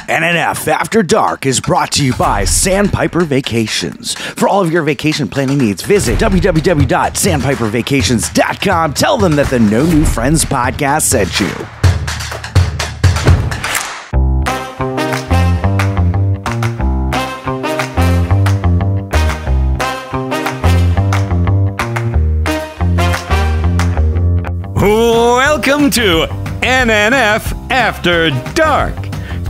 NNF After Dark is brought to you by Sandpiper Vacations. For all of your vacation planning needs, visit www.sandpipervacations.com. Tell them that the No New Friends podcast sent you. Welcome to NNF After Dark.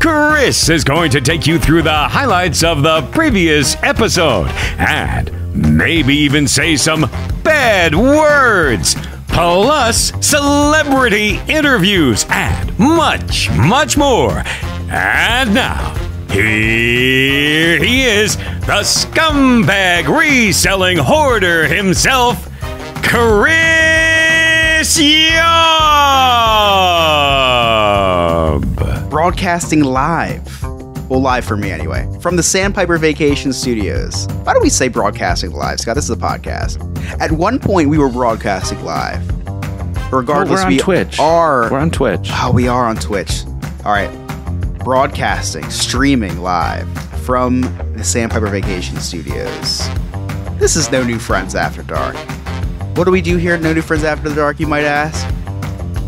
Chris is going to take you through the highlights of the previous episode and maybe even say some bad words, plus celebrity interviews and much, much more. And now, here he is, the scumbag reselling hoarder himself, Chris Yon! Broadcasting live. Well, live for me anyway. From the Sandpiper Vacation Studios. Why do we say broadcasting live, Scott? This is a podcast. At one point, we were broadcasting live. Regardless, we're on Twitch. We're on Twitch. Oh, we are on Twitch. All right. Broadcasting, streaming live from the Sandpiper Vacation Studios. This is No New Friends After Dark. What do we do here at No New Friends After the Dark, you might ask?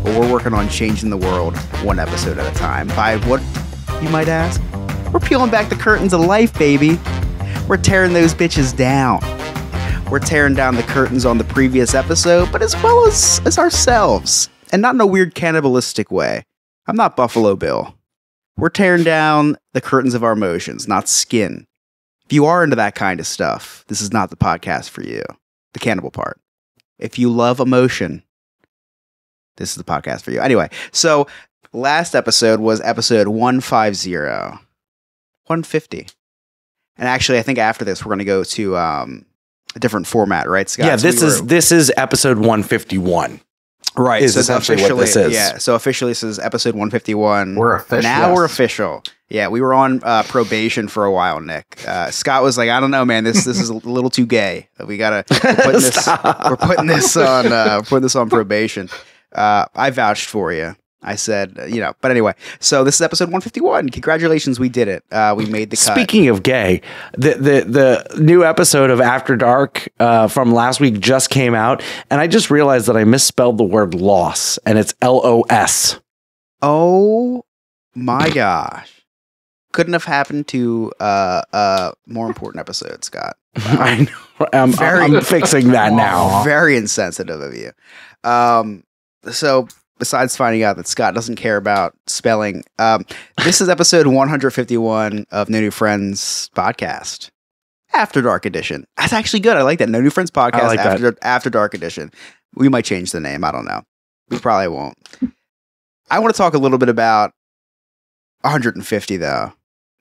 Well, we're working on changing the world one episode at a time. By what, you might ask? We're peeling back the curtains of life, baby. We're tearing those bitches down. We're tearing down the curtains on the previous episode, but as well as ourselves. And not in a weird cannibalistic way. I'm not Buffalo Bill. We're tearing down the curtains of our emotions, not skin. If you are into that kind of stuff, this is not the podcast for you. The cannibal part. If you love emotion, this is the podcast for you. Anyway, so last episode was episode 150. 150. And actually, I think after this, we're going to go to a different format, right, Scott? Yeah, this is episode 151. Right. Is essentially what this is. Yeah, so officially this is episode 151. We're official. Now we're official. Yeah, we were on probation for a while, Nick. Scott was like, I don't know, man, this is a little too gay. We're putting this on probation. I vouched for you. I said, but anyway, so this is episode 151. Congratulations, we did it. We made the cut. Speaking of gay, the new episode of After Dark from last week just came out, and I just realized that I misspelled the word loss, and it's LOS. Oh my gosh. Couldn't have happened to a more important episode, Scott. I know. I'm fixing that now. Very insensitive of you. So besides finding out that Scott doesn't care about spelling, this is episode 151 of No New Friends podcast, After Dark edition. That's actually good. I like that. No New Friends podcast, After Dark edition. We might change the name. I don't know. We probably won't. I want to talk a little bit about 150 though.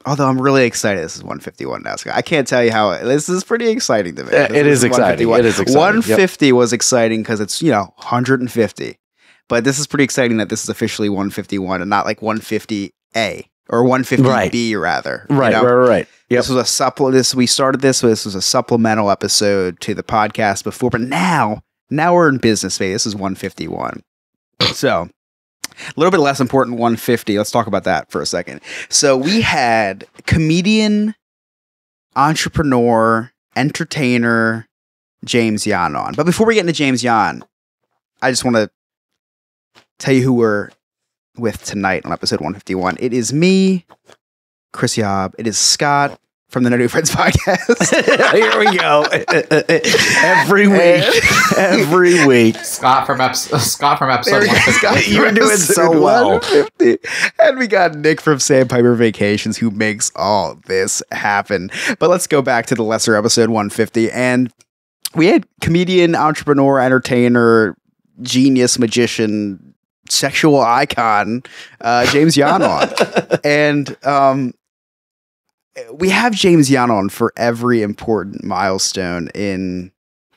Although I'm really excited. This is 151 now, Scott. I can't tell you how this is pretty exciting to me. It is exciting. 150 was exciting because it's 150. But this is pretty exciting that this is officially 151 and not like 150A or 150B rather. Right. Yep. This was a we started this. So this was a supplemental episode to the podcast before, but now we're in business phase. This is 151. So a little bit less important 150. Let's talk about that for a second. So we had comedian, entrepreneur, entertainer, James Yon on. But before we get into James Yon, I just want to tell you who we're with tonight on episode 151. It is me, Chris Yob. It is Scott from the No New Friends podcast. Here we go. Every week. Scott from episode 150. You're doing so well. 150. And we got Nick from Sandpiper Vacations who makes all this happen. But let's go back to the lesser episode 150. And we had comedian, entrepreneur, entertainer, genius, magician, sexual icon, James Yon on. And we have James Yon on for every important milestone in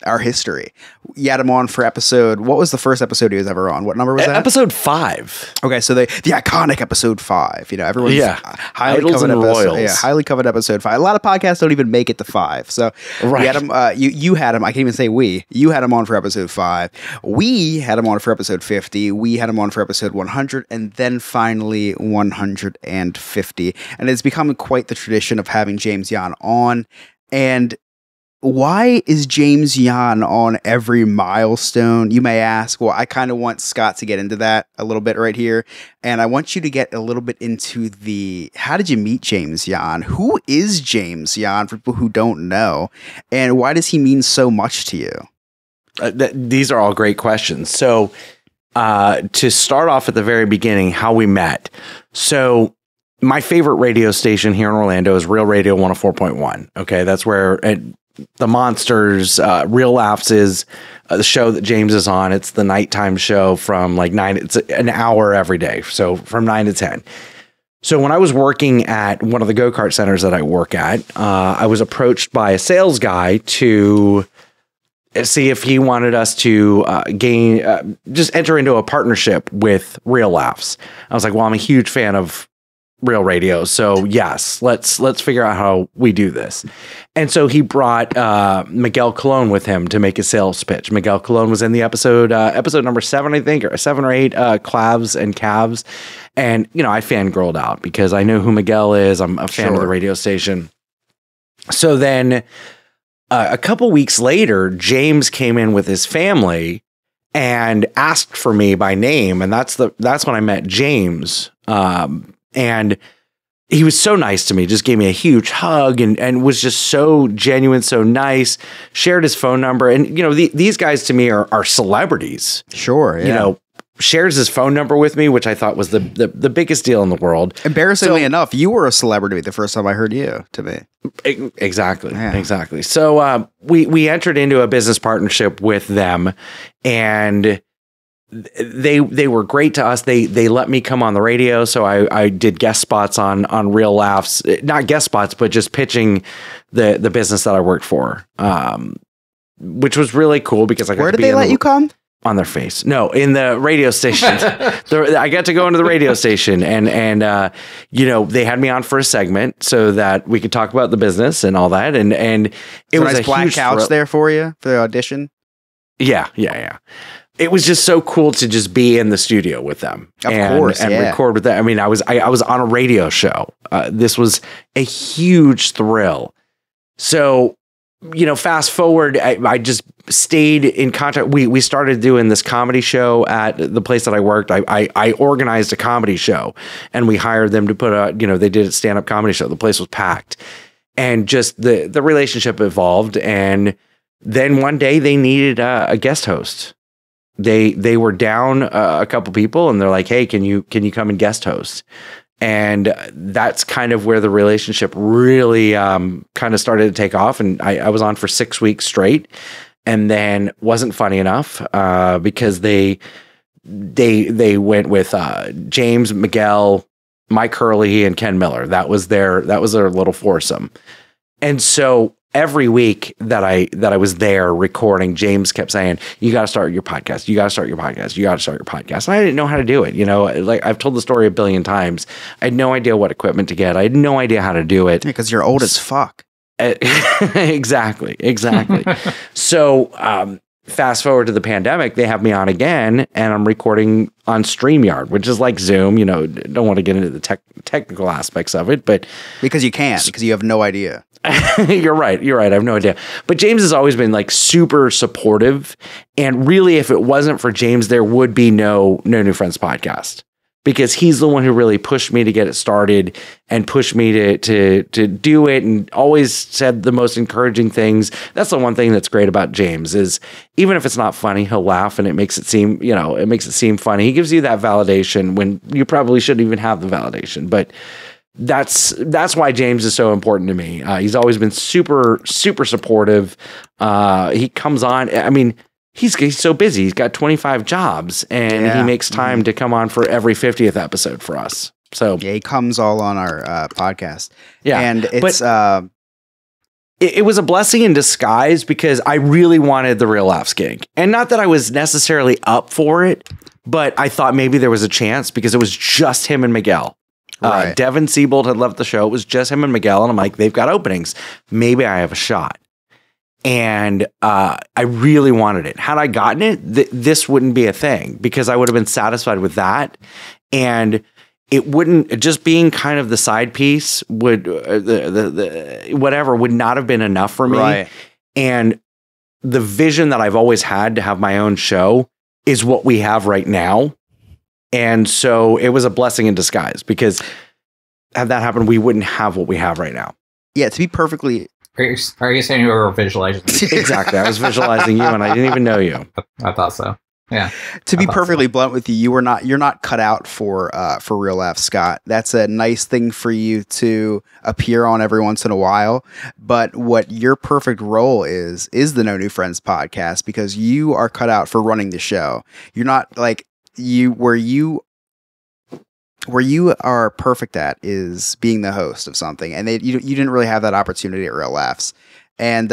our history. You had him on for episode. What was the first episode he was ever on? What number was that? Episode 5. Okay, so the iconic episode 5. You know, everyone's highly Idols coveted and episode. Royals. Yeah, highly coveted episode 5. A lot of podcasts don't even make it to 5. So we had him. You had him. I can't even say we. You had him on for episode 5. We had him on for episode 50. We had him on for episode 100, and then finally 150. And it's become quite the tradition of having James Yon on. And why is James Yon on every milestone, you may ask? Well, I kind of want Scott to get into that a little bit right here. And I want you to get a little bit into how did you meet James Yon? Who is James Yon for people who don't know? And why does he mean so much to you? These are all great questions. So to start off at the very beginning, how we met. So my favorite radio station here in Orlando is Real Radio 104.1. Okay, that's where the Monsters, Real Laughs is the show that James is on. It's the nighttime show from like 9. It's an hour every day. So from 9 to 10. So when I was working at one of the go-kart centers that I work at, I was approached by a sales guy to see if he wanted us to just enter into a partnership with Real Laughs. I was like, well, I'm a huge fan of Real Radio, so yes, let's figure out how we do this. And so he brought Miguel Colon with him to make a sales pitch. Miguel Colon was in the episode number 7, I think, or 7 or 8, Clavs and Calves. And you know, I fangirled out because I know who Miguel is. I'm a fan of the radio station. So then a couple weeks later, James came in with his family and asked for me by name, and that's when I met James. And he was so nice to me, just gave me a huge hug and was just so genuine, so nice, shared his phone number. And, you know, these guys to me are celebrities. Sure. Yeah. You know, shares his phone number with me, which I thought was the biggest deal in the world. Embarrassingly enough, you were a celebrity the first time I heard you to me. Exactly. Yeah. Exactly. So we entered into a business partnership with them, and they were great to us. They let me come on the radio. So I did guest spots on Real Laughs, not guest spots, but just pitching the business that I worked for, which was really cool because I got Where to did be they let you come? On their face. No, in the radio station. I got to go into the radio station and you know, they had me on for a segment so that we could talk about the business and all that. And it was a nice black couch there for you for the audition. Yeah. It was just so cool to just be in the studio with them, and record with them. I mean, I was on a radio show. This was a huge thrill. So, you know, fast forward, I just stayed in contact. We started doing this comedy show at the place that I worked. I organized a comedy show, and we hired them to put they did a stand-up comedy show. The place was packed, and just the relationship evolved. And then one day they needed a guest host. They were down a couple people, and they're like, hey, can you come and guest host? And that's kind of where the relationship really kind of started to take off. And I was on for 6 weeks straight, and then wasn't funny enough because they went with James, Miguel, Mike Hurley, and Ken Miller. That was their little foursome. And so every week that I was there recording, James kept saying, you got to start your podcast. You got to start your podcast. You got to start your podcast. And I didn't know how to do it. You know, like I've told the story a billion times. I had no idea what equipment to get. I had no idea how to do it. Because you're old as fuck. Exactly. So, fast forward to the pandemic, they have me on again, and I'm recording on StreamYard, which is like Zoom. You know, don't want to get into the technical aspects of it, but because you can't, because you have no idea. You're right. I have no idea. But James has always been like super supportive, and really, if it wasn't for James, there would be no New Friends podcast, because he's the one who really pushed me to get it started and pushed me to do it, and always said the most encouraging things. That's the one thing that's great about James is even if it's not funny, he'll laugh, and it makes it seem funny. He gives you that validation when you probably shouldn't even have the validation. But that's why James is so important to me. He's always been super, super supportive. He comes on. I mean, he's so busy. He's got 25 jobs, and he makes time to come on for every 50th episode for us. So yeah, he comes all on our podcast. Yeah, and it was a blessing in disguise because I really wanted the Real Laughs gig. And not that I was necessarily up for it, but I thought maybe there was a chance because it was just him and Miguel. Right. Devin Siebold had left the show. It was just him and Miguel. And I'm like, they've got openings. Maybe I have a shot. And I really wanted it. Had I gotten it, this wouldn't be a thing because I would have been satisfied with that. And it wouldn't, just being kind of the side piece would, whatever, would not have been enough for me. Right. And the vision that I've always had to have my own show is what we have right now. And so it was a blessing in disguise because had that happened, we wouldn't have what we have right now. Yeah, to be perfectly... Are you saying you were visualizing? Exactly. I was visualizing you and I didn't even know you. I thought so. Yeah. To be perfectly blunt with you, you're not cut out for Real Laughs, Scott. That's a nice thing for you to appear on every once in a while. But what your perfect role is the No New Friends podcast because you are cut out for running the show. You're not like where you are perfect at is being the host of something, and you didn't really have that opportunity at Real Laughs. And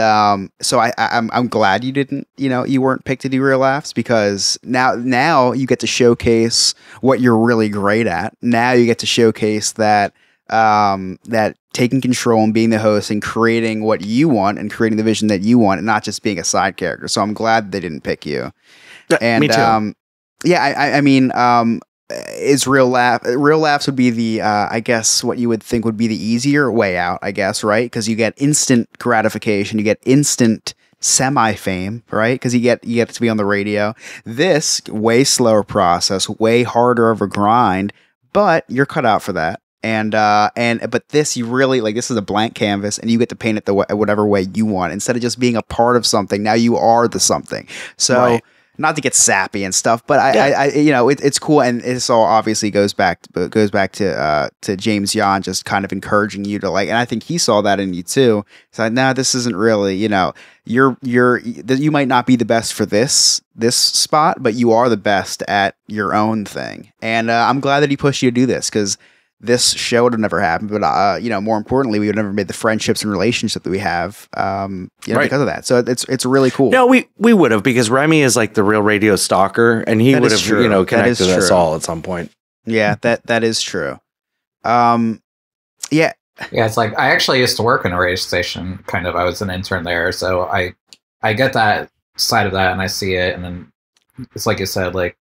so I'm glad you didn't, you weren't picked to do Real Laughs because now you get to showcase what you're really great at. Now you get to showcase that taking control and being the host and creating what you want and creating the vision that you want and not just being a side character. So I'm glad they didn't pick you. And me too. I mean, is Real Laughs would be the, I guess what you would think would be the easier way out, I guess, right? Because you get instant gratification, you get instant semi-fame, right? Because you get to be on the radio. This, way slower process, way harder of a grind, but you're cut out for that. But this, you really, like, this is a blank canvas and you get to paint it whatever way you want. Instead of just being a part of something, now you are the something. So... Right. Not to get sappy and stuff, but it's cool, and this all obviously goes back to James Yon just kind of encouraging you to, like, and I think he saw that in you too. So nah, this isn't really, you might not be the best for this spot, but you are the best at your own thing, and I'm glad that he pushed you to do this because this show would have never happened, but more importantly, we would have never made the friendships and relationship that we have, right. Because of that. So it's really cool. No, we would have because Remy is like the real radio stalker, and he would have connected us all at some point. Yeah, that is true. Yeah. Yeah, it's like I actually used to work in a radio station. Kind of, I was an intern there, so I get that side of that, and I see it, and then it's like you said, like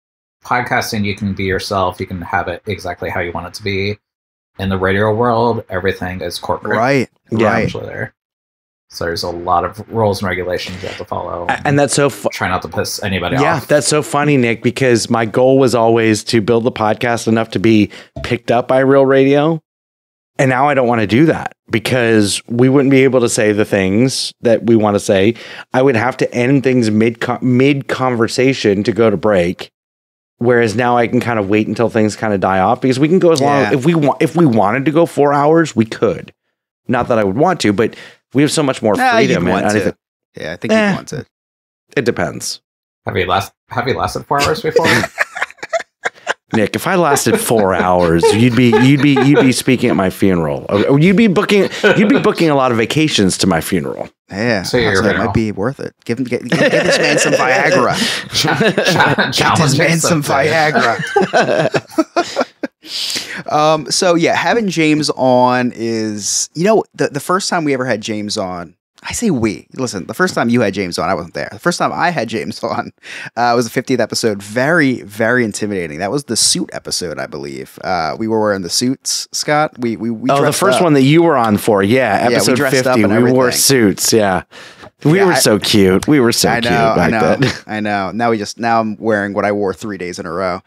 podcasting, you can be yourself, you can have it exactly how you want it to be. In the radio world, everything is corporate. Right. There. So there's a lot of rules and regulations you have to follow. And that's so try not to piss anybody off. Yeah, that's so funny, Nick, because my goal was always to build the podcast enough to be picked up by real radio. And now I don't want to do that because we wouldn't be able to say the things that we want to say. I would have to end things mid conversation to go to break. Whereas now I can kind of wait until things kind of die off because we can go as long if we wanted to go 4 hours, we could. Not that I would want to, but we have so much more freedom. I think you'd want to. It depends. Have you lasted 4 hours before? Nick, if I lasted 4 hours, you'd be speaking at my funeral. Or you'd be booking a lot of vacations to my funeral. Yeah, so it might be worth it. Give this man some Viagra. Give this man some Viagra. So yeah, having James on is, the first time we ever had James on. I say we. Listen, the first time you had James on, I wasn't there. The first time I had James on was the 50th episode. Very, very intimidating. That was the suit episode, I believe. We were wearing the suits, Scott. We the first one that you were on for, episode 50. We wore suits, yeah. We were so cute. We were so cute back then. I know. Now I'm wearing what I wore 3 days in a row.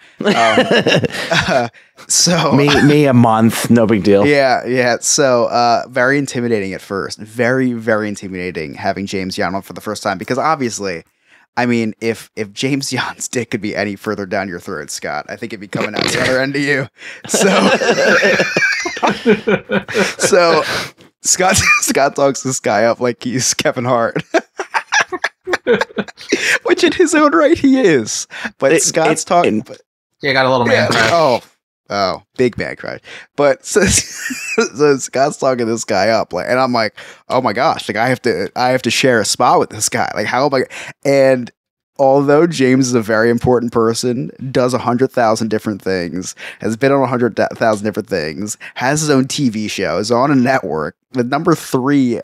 So me a month, no big deal. Yeah. So very intimidating at first. Very, very intimidating having James Yon on for the first time because obviously, I mean, if James Yon's dick could be any further down your throat, Scott, I think it'd be coming out the other end of you. So Scott talks this guy up like he's Kevin Hart. Which in his own right he is. But Scott's talking. You got a little man crush. Oh, big man crush. But so Scott's talking this guy up, like, and I'm like, oh my gosh, like I have to share a spot with this guy. Like, how am I? And although James is a very important person, does 100,000 different things, has been on 100,000 different things, has his own TV show, is on a network, the number 3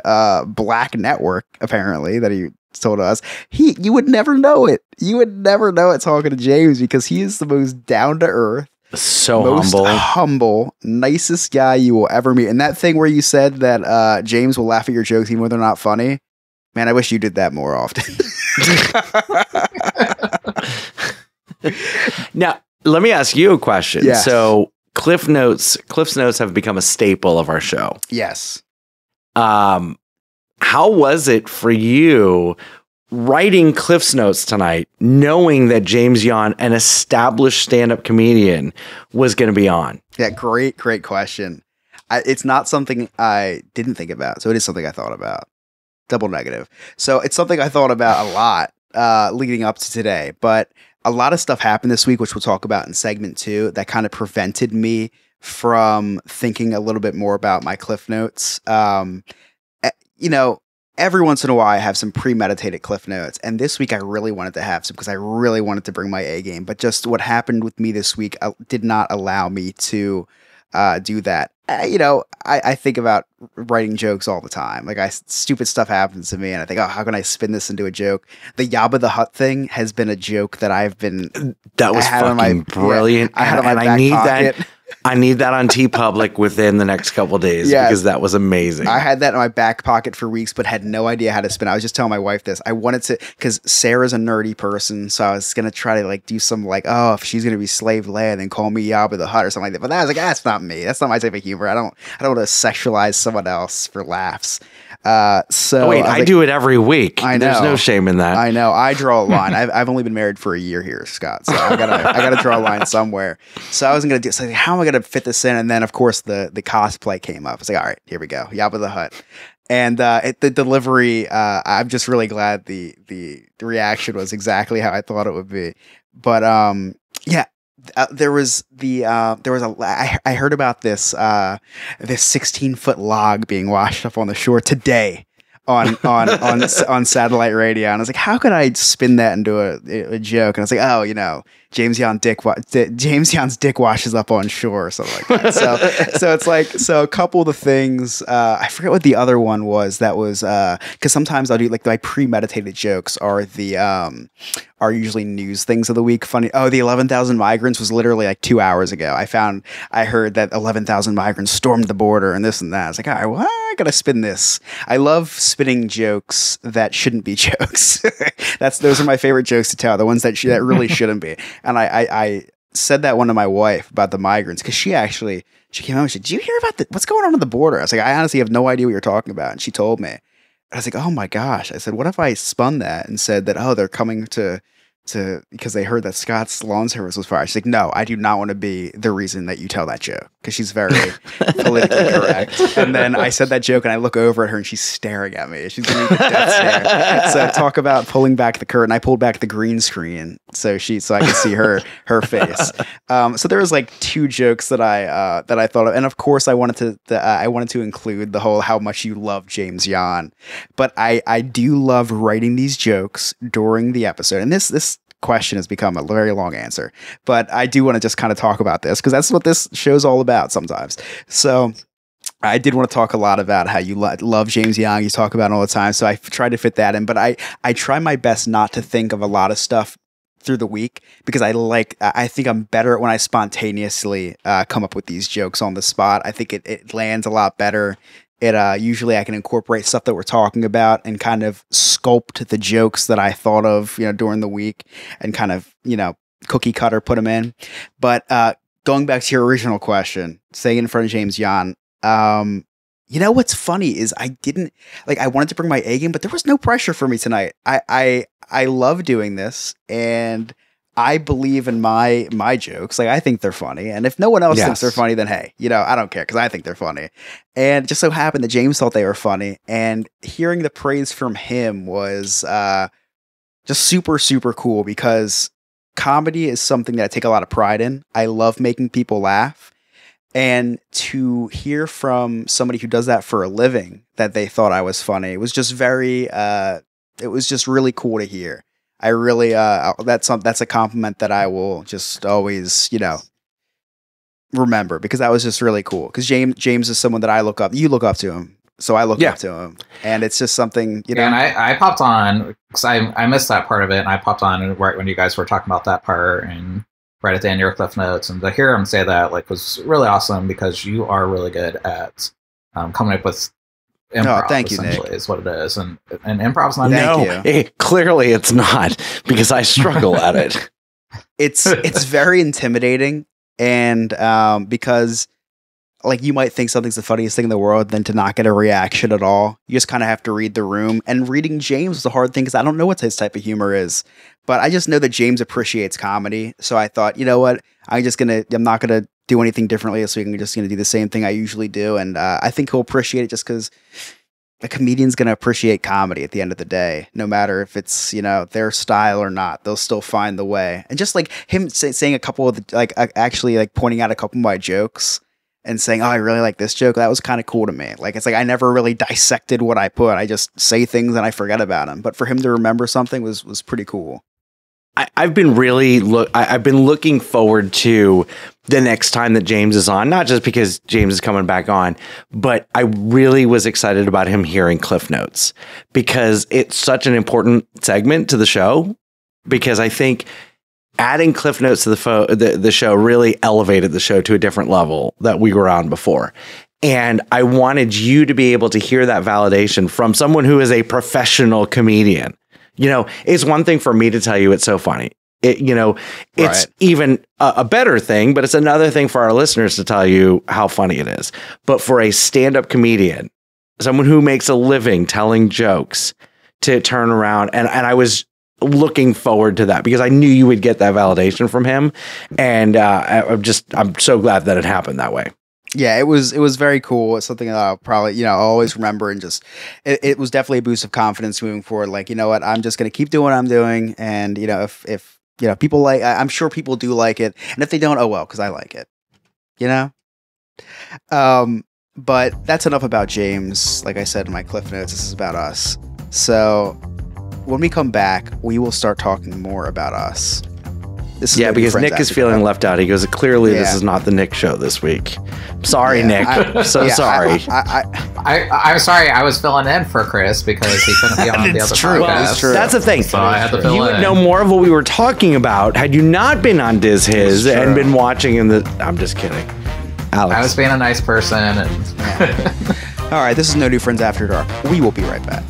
black network apparently that he told us. You would never know it. You would never know it talking to James because he is the most down to earth. So most humble, nicest guy you will ever meet. And that thing where you said that James will laugh at your jokes even when they're not funny, man, I wish you did that more often. Now, let me ask you a question. Yes. So, Cliff Notes have become a staple of our show. Yes. How was it for you writing Cliff's Notes tonight, knowing that James Yon, an established stand-up comedian, was going to be on? Yeah, great question. It's not something I didn't think about, so it is something I thought about. Double negative. So it's something I thought about a lot leading up to today, but a lot of stuff happened this week, which we'll talk about in segment 2, that kind of prevented me from thinking a little bit more about my Cliff Notes. You know, every once in a while I have some premeditated Cliff Notes, and this week I really wanted to have some because I really wanted to bring my A game, but just what happened with me this week did not allow me to do that. You know, I think about writing jokes all the time. Like, stupid stuff happens to me, and I think, oh, how can I spin this into a joke? The Yabba the Hutt thing has been a joke that I've been. That was fucking brilliant. Yeah, I had on my back I need pocket. that. I need that on TeePublic within the next couple of days because that was amazing. I had that in my back pocket for weeks, but had no idea how to spin. I was just telling my wife this. I wanted to, because Sarah's a nerdy person, so I was gonna try to like do some like, oh, if she's gonna be Slave Leia, then call me Yabba the Hutt or something like that. But I was like, that's not me. That's not my type of humor. I don't want to sexualize someone else for laughs. So wait, I do it every week. I know. There's no shame in that. I know. I draw a line. I've only been married for a year here, Scott. So I gotta draw a line somewhere. So I wasn't gonna do. So how am I gonna fit this in? And then of course the cosplay came up. I was like, all right, here we go, Yabba the Hutt. And the delivery, I'm just really glad the reaction was exactly how I thought it would be. But yeah. I heard about this 16-foot log being washed up on the shore today on satellite radio, and I was like, how could I spin that into a joke? And I was like, oh, you know, James Yon's dick washes up on shore or something like that. So it's like, so a couple of the things, I forget what the other one was. That was because sometimes I'll do like my premeditated jokes are usually news things of the week. Funny. Oh, the 11,000 migrants was literally like 2 hours ago. I heard that 11,000 migrants stormed the border and this and that. I was like, all right, well, I gotta spin this. I love spinning jokes that shouldn't be jokes. Those are my favorite jokes to tell. The ones that really shouldn't be. And I said that one to my wife about the migrants because she came out and she said, "Did you hear about what's going on the border?" I was like, "I honestly have no idea what you're talking about." And she told me. I was like, oh my gosh. I said, what if I spun that and said that, oh, they're coming to because they heard that Scott's lawn service was fired. She's like, no, I do not want to be the reason that you tell that joke, because she's very politically correct. And then I said that joke and I look over at her and she's staring at me. She's giving me the death stare. So talk about pulling back the curtain. I pulled back the green screen so I could see her face. So there was like 2 jokes that I thought of, and of course I wanted to include the whole how much you love James Yon, but I do love writing these jokes during the episode, and this question has become a very long answer, but I do want to just kind of talk about this because that's what this show's all about sometimes. So I did want to talk a lot about how you love James Yon. You talk about it all the time. So I tried to fit that in, but I try my best not to think of a lot of stuff through the week because I think I'm better at when I spontaneously come up with these jokes on the spot. I think it lands a lot better. Usually I can incorporate stuff that we're talking about and kind of sculpt the jokes that I thought of, during the week and kind of, cookie cutter put them in. But going back to your original question, staying in front of James Yon, what's funny is I wanted to bring my A game, but there was no pressure for me tonight. I love doing this, and I believe in my jokes. Like, I think they're funny. And if no one else thinks they're funny, then hey, I don't care because I think they're funny. And it just so happened that James thought they were funny. And hearing the praise from him was just super, super cool because comedy is something that I take a lot of pride in. I love making people laugh. And to hear from somebody who does that for a living that they thought I was funny, it was just it was just really cool to hear. I really, that's a compliment that I will just always, remember, because that was just really cool. Because James is someone that I look up. You look up to him, so I look up to him, and it's just something, Yeah, and I popped on because I missed that part of it, and I popped on right when you guys were talking about that part, and right at the end of your cliff notes, and to hear him say that was really awesome, because you are really good at coming up with improv. Thank you, essentially, Nick. Is what it is, and improv's not. Clearly it's not, because I struggle at it. It's very intimidating, and because you might think something's the funniest thing in the world, then to not get a reaction at all, you just kind of have to read the room. And reading James was a hard thing, because I don't know what his type of humor is, but I just know that James appreciates comedy. So I thought, you know what, I'm not gonna do anything differently this week. I'm just gonna do the same thing I usually do, and I think he'll appreciate it, just because a comedian's gonna appreciate comedy at the end of the day, no matter if it's their style or not. They'll still find the way. And just like him saying a couple of actually pointing out a couple of my jokes and saying, "Oh, I really like this joke," that was kind of cool to me. It's I never really dissected what I put. I just say things and I forget about them. But for him to remember something was pretty cool. I've been looking forward to the next time that James is on, not just because James is coming back on, but I really was excited about him hearing Cliff Notes, because it's such an important segment to the show, because I think adding Cliff Notes to the show really elevated the show to a different level that we were on before. And I wanted you to be able to hear that validation from someone who is a professional comedian. It's one thing for me to tell you it's so funny. It's even a better thing, but it's another thing for our listeners to tell you how funny it is. But for a stand-up comedian, someone who makes a living telling jokes, to turn around, and I was looking forward to that, because I knew you would get that validation from him. And I'm so glad that it happened that way. Yeah, it was very cool. It's something that I'll probably, I'll always remember, and just, it was definitely a boost of confidence moving forward. You know what, I'm just going to keep doing what I'm doing. And, if people I'm sure people do like it. And if they don't, oh well, because I like it, but that's enough about James. Like I said in my cliff notes, this is about us. So when we come back, we will start talking more about us. Because Nick is feeling left out. He goes, clearly this is not the Nick show this week. Sorry, Nick. Sorry. I'm sorry. I was filling in for Chris because he couldn't be on the other podcast. True. That's the thing. So I had to fill in. You would know more of what we were talking about had you not been on Diz His and been watching I'm just kidding. Alex. I was being a nice person. And All right, this is No New Friends After Dark. We will be right back.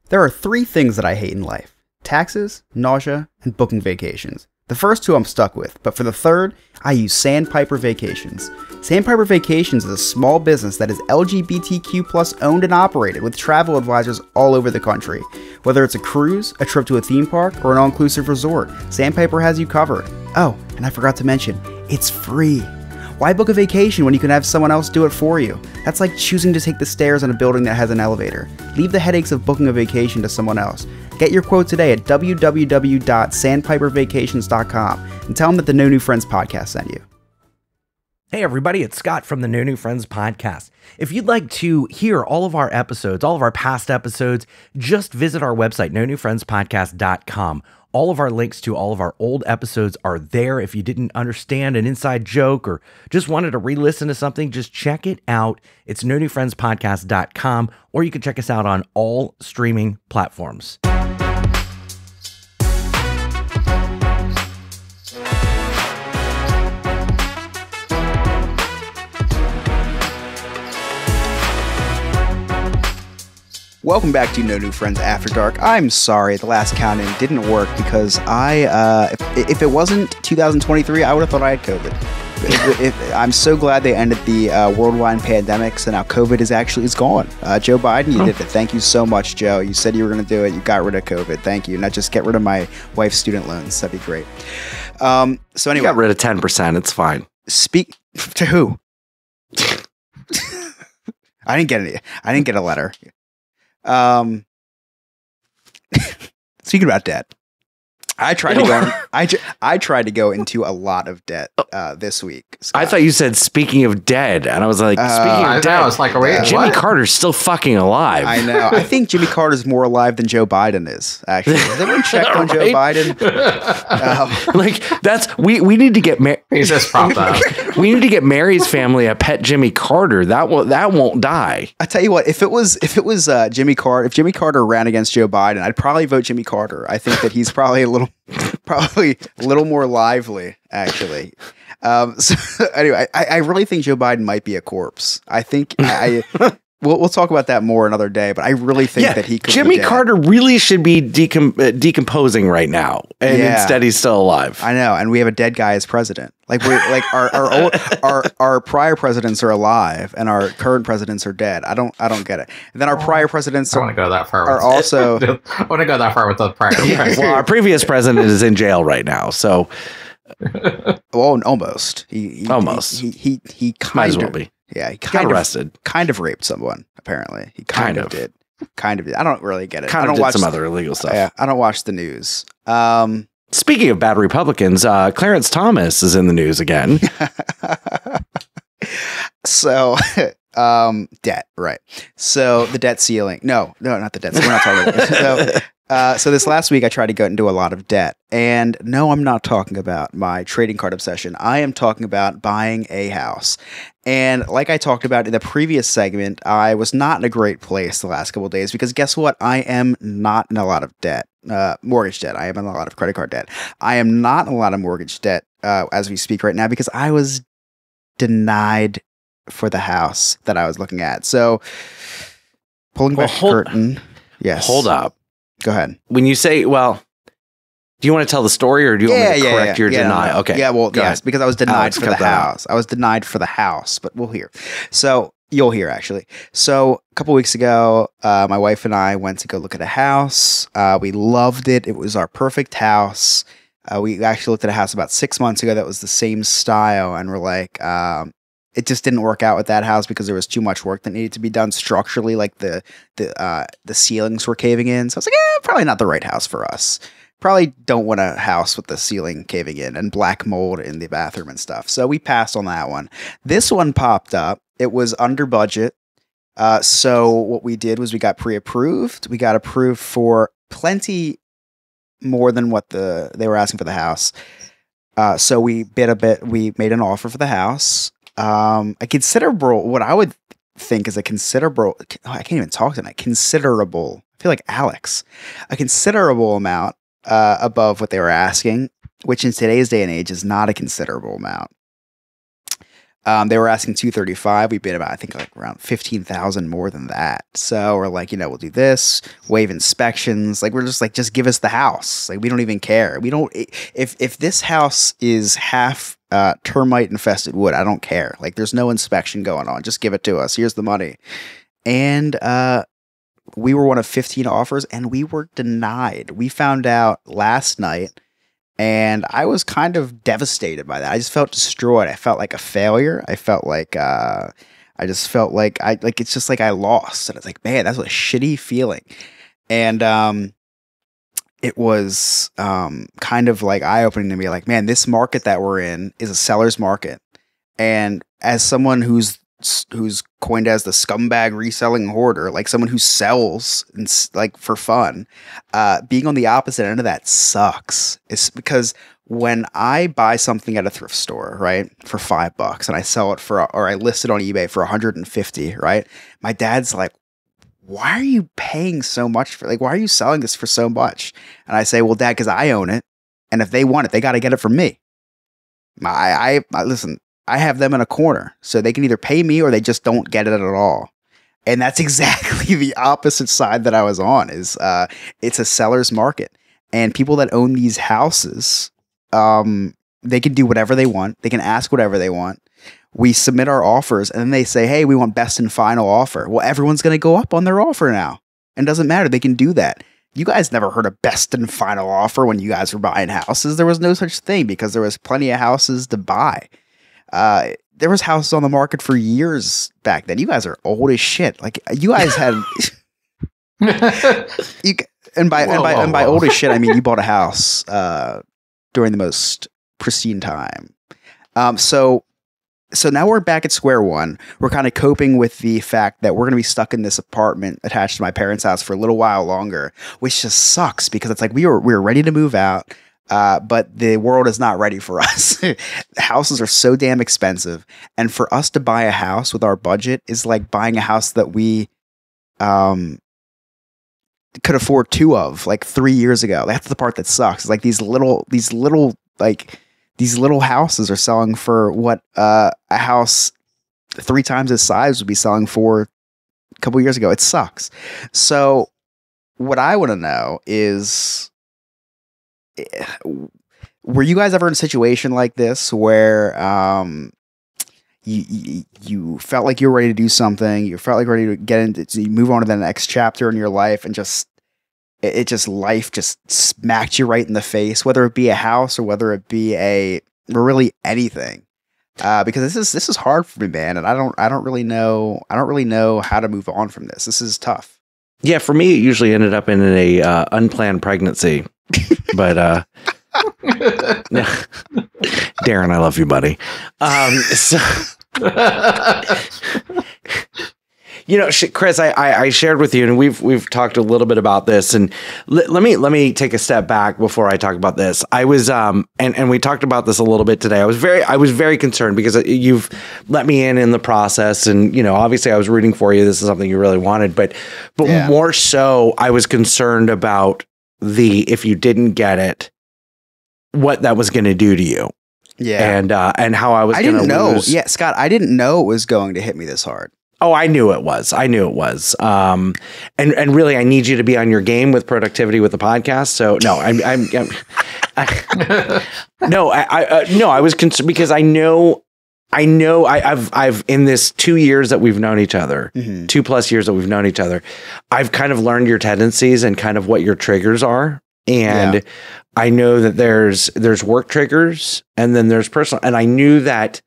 There are 3 things that I hate in life: taxes, nausea, and booking vacations. The first 2 I'm stuck with, but for the third, I use Sandpiper Vacations. Sandpiper Vacations is a small business that is LGBTQ+ owned and operated, with travel advisors all over the country. Whether it's a cruise, a trip to a theme park, or an all-inclusive resort, Sandpiper has you covered. Oh, and I forgot to mention, it's free. Why book a vacation when you can have someone else do it for you? That's like choosing to take the stairs in a building that has an elevator. Leave the headaches of booking a vacation to someone else. Get your quote today at www.sandpipervacations.com and tell them that the No New Friends podcast sent you. Hey everybody, it's Scott from the No New Friends podcast. If you'd like to hear all of our episodes, all of our past episodes, just visit our website, nonewfriendspodcast.com. All of our links to all of our old episodes are there. If you didn't understand an inside joke or just wanted to re-listen to something, just check it out. It's nonewfriendspodcast.com, or you can check us out on all streaming platforms. Welcome back to No New Friends After Dark. I'm sorry, the last count-in didn't work because if it wasn't 2023, I would have thought I had COVID. I'm so glad they ended the worldwide pandemic, so now COVID is gone. Joe Biden, you did it. Thank you so much, Joe. You said you were going to do it. You got rid of COVID. Thank you. Not just get rid of my wife's student loans. That'd be great. So anyway. You got rid of 10%. It's fine. Speak to who? I didn't get any. I didn't get a letter. Speaking about debt, I tried to go. I tried to go into a lot of debt this week. Scott. I thought you said speaking of dead, and I was like, speaking of dead, I was like, Jimmy what? Carter's still fucking alive. I know. I think Jimmy Carter's more alive than Joe Biden is. Actually, has anyone checked on Joe Biden? Like we need to get He's just propped up. we need to get Mary's family a pet Jimmy Carter. That won't die. I tell you what, if it was Jimmy Carter, if Jimmy Carter ran against Joe Biden, I'd probably vote Jimmy Carter. I think that he's probably a little more lively, actually. So anyway, I really think Joe Biden might be a corpse. I think we'll talk about that more another day, but I really think that he could. Jimmy Carter really should be decomposing right now, and instead he's still alive. I know, and we have a dead guy as president. Like our prior presidents are alive, and our current presidents are dead. I don't get it. And then our prior presidents I want to go that far. are also. I want to go that far with the prior president. Well, our previous president is in jail right now, so Well, almost. He almost. He kind might as of well be. Yeah, he Got arrested. Kind of raped someone. Apparently, he kind of did. Kind of did. I don't really get it. Kind I don't of did watch some other illegal stuff. Yeah, I don't watch the news. Speaking of bad Republicans, Clarence Thomas is in the news again. So, debt, right? So the debt ceiling. No, not the debt. We're not talking about it. So this last week I tried to get into a lot of debt, and no, I'm not talking about my trading card obsession. I am talking about buying a house. And like I talked about in the previous segment, I was not in a great place the last couple of days because guess what? I am not in a lot of debt. Mortgage debt. I am in a lot of credit card debt. I am not in a lot of mortgage debt as we speak right now because I was denied for the house that I was looking at. So pulling back the curtain. Yes. Hold up. Go ahead. When you say, well, do you want to tell the story or do you want me to correct your denial? No. Okay. Yeah, well, Go yes, ahead. because I was denied for the cut that out. house. I was denied for the house, but we'll hear. So you'll hear actually. So a couple weeks ago, my wife and I went to go look at a house. We loved it. It was our perfect house. We actually looked at a house about 6 months ago that was the same style, and we're like, it just didn't work out with that house because there was too much work that needed to be done structurally, like the ceilings were caving in. So I was like, probably not the right house for us. Probably don't want a house with the ceiling caving in and black mold in the bathroom and stuff. So we passed on that one. This one popped up. It was under budget. So what we did was we got pre-approved. We got approved for plenty more than what they were asking for the house. So we bid a bit. We made an offer for the house. A considerable, what I would think is a considerable, I can't even talk tonight. Considerable. I feel like Alex. A considerable amount above what they were asking, which in today's day and age is not a considerable amount. They were asking $235. We bid about, I think, like around $15,000 more than that. So we're like, we'll do this, waive inspections. Like we're just like, just give us the house. Like we don't even care. We don't. If this house is half termite infested wood, I don't care. Like there's no inspection going on. Just give it to us. Here's the money. And we were one of 15 offers, and we were denied. We found out last night. And I was kind of devastated by that. I just felt destroyed. I felt like a failure. I felt like it's just like I lost. And it's like, man, that's a shitty feeling. And it was kind of like eye-opening to me. Like, man, this market that we're in is a seller's market. And as someone who's coined as the scumbag reselling hoarder, like someone who sells and like for fun, being on the opposite end of that sucks. It's because when I buy something at a thrift store, right, for $5 and I sell it or I list it on eBay for 150, right? My dad's like, why are you paying so much for, like, why are you selling this for so much? And I say, well, Dad, because I own it. And if they want it, they got to get it from me. I listen, I have them in a corner, so they can either pay me or they just don't get it at all. And that's exactly the opposite side that I was on. Is it's a seller's market, and people that own these houses, they can do whatever they want. They can ask whatever they want. We submit our offers, and then they say, "Hey, we want best and final offer." Well, everyone's going to go up on their offer now, and it doesn't matter. They can do that. You guys never heard of best and final offer when you guys were buying houses. There was no such thing because there was plenty of houses to buy. there was houses on the market for years back then. You guys are old as shit. Like you guys had, and by old as shit, I mean you bought a house during the most pristine time. So now we're back at square one. We're kind of coping with the fact that we're going to be stuck in this apartment attached to my parents' house for a little while longer, which just sucks because it's like we were ready to move out, but the world is not ready for us. Houses are so damn expensive, and for us to buy a house with our budget is like buying a house that we could afford two of like 3 years ago. That's the part that sucks. It's like these little houses are selling for what a house 3 times its size would be selling for a couple years ago. It sucks. So what I want to know is, were you guys ever in a situation like this where you felt like you were ready to do something, you felt like ready to get into, you move on to the next chapter in your life, and life just smacked you right in the face, whether it be a house or whether it be really anything. Because this is hard for me, man, and I don't really know how to move on from this. This is tough. Yeah, for me, it usually ended up in a unplanned pregnancy, but Darren, I love you, buddy. You know, Chris, I shared with you, and we've talked a little bit about this, and let me take a step back before I talk about this. I was and we talked about this a little bit today. I was very concerned because you've let me in the process, and you know, obviously I was rooting for you. This is something you really wanted, but yeah. More so, I was concerned about if you didn't get it, what that was going to do to you. Yeah, and how I was going to lose. Yeah, Scott, I didn't know it was going to hit me this hard. Oh, I knew it was. And really, I need you to be on your game with productivity with the podcast. So no, I was concerned because I know I've in this 2 years that we've known each other, 2+ years that we've known each other, I've kind of learned your tendencies and kind of what your triggers are. And I know that there's work triggers and then there's personal, and I knew that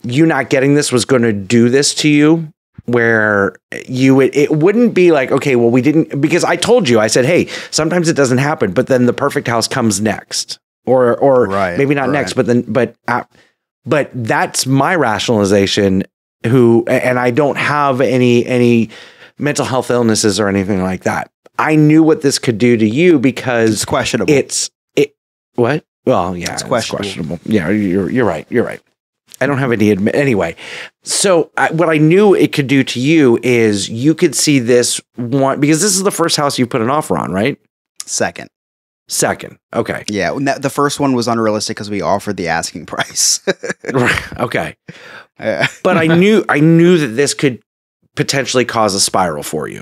you not getting this was going to do this to you, where it wouldn't be like, okay, well, we didn't, because I told you, I said, hey, sometimes it doesn't happen, but then the perfect house comes next, or maybe not next, but that's my rationalization. And I don't have any mental health illnesses or anything like that. I knew what this could do to you because it's questionable. What? Well, yeah, it's questionable. Yeah, you're right. You're right. I don't have any anyway. So what I knew it could do to you is you could see this one, because this is the first house you put an offer on, right? Second. Okay. Yeah. The first one was unrealistic because we offered the asking price. Right. Okay. But I knew that this could potentially cause a spiral for you.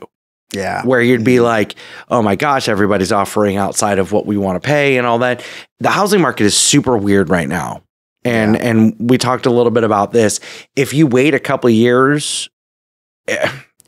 Yeah. Where you'd be like, oh my gosh, everybody's offering outside of what we want to pay and all that. The housing market is super weird right now. And we talked a little bit about this. If you wait a couple of years,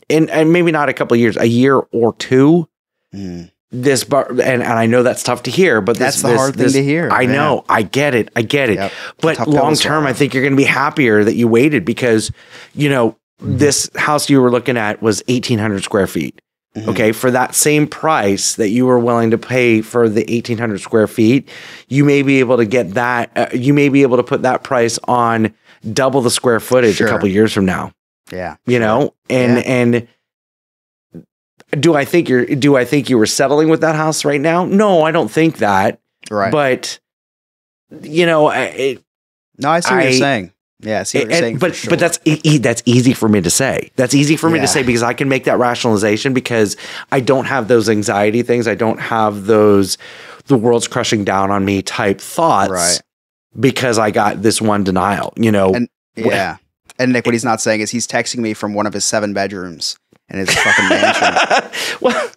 and maybe not a couple of years, a year or two, and I know that's tough to hear, but that's the hard thing to hear. I know, I get it. Yep. But long term, I think you're going to be happier that you waited because, you know, this house you were looking at was 1,800 square feet. Okay, for that same price that you were willing to pay for the 1,800 square feet, you may be able to get that. You may be able to put that price on double the square footage a couple of years from now. Yeah, you know, and do I think you were settling with that house right now? No, I don't think that. Right, but you know, I see what you're saying. Yeah, I see what you're saying. But that's easy for me to say. That's easy for me to say because I can make that rationalization because I don't have those anxiety things. I don't have those the world's crushing down on me type thoughts. Right. Because I got this one denial, you know. And and Nick, what he's not saying is he's texting me from one of his 7 bedrooms in his fucking mansion. well,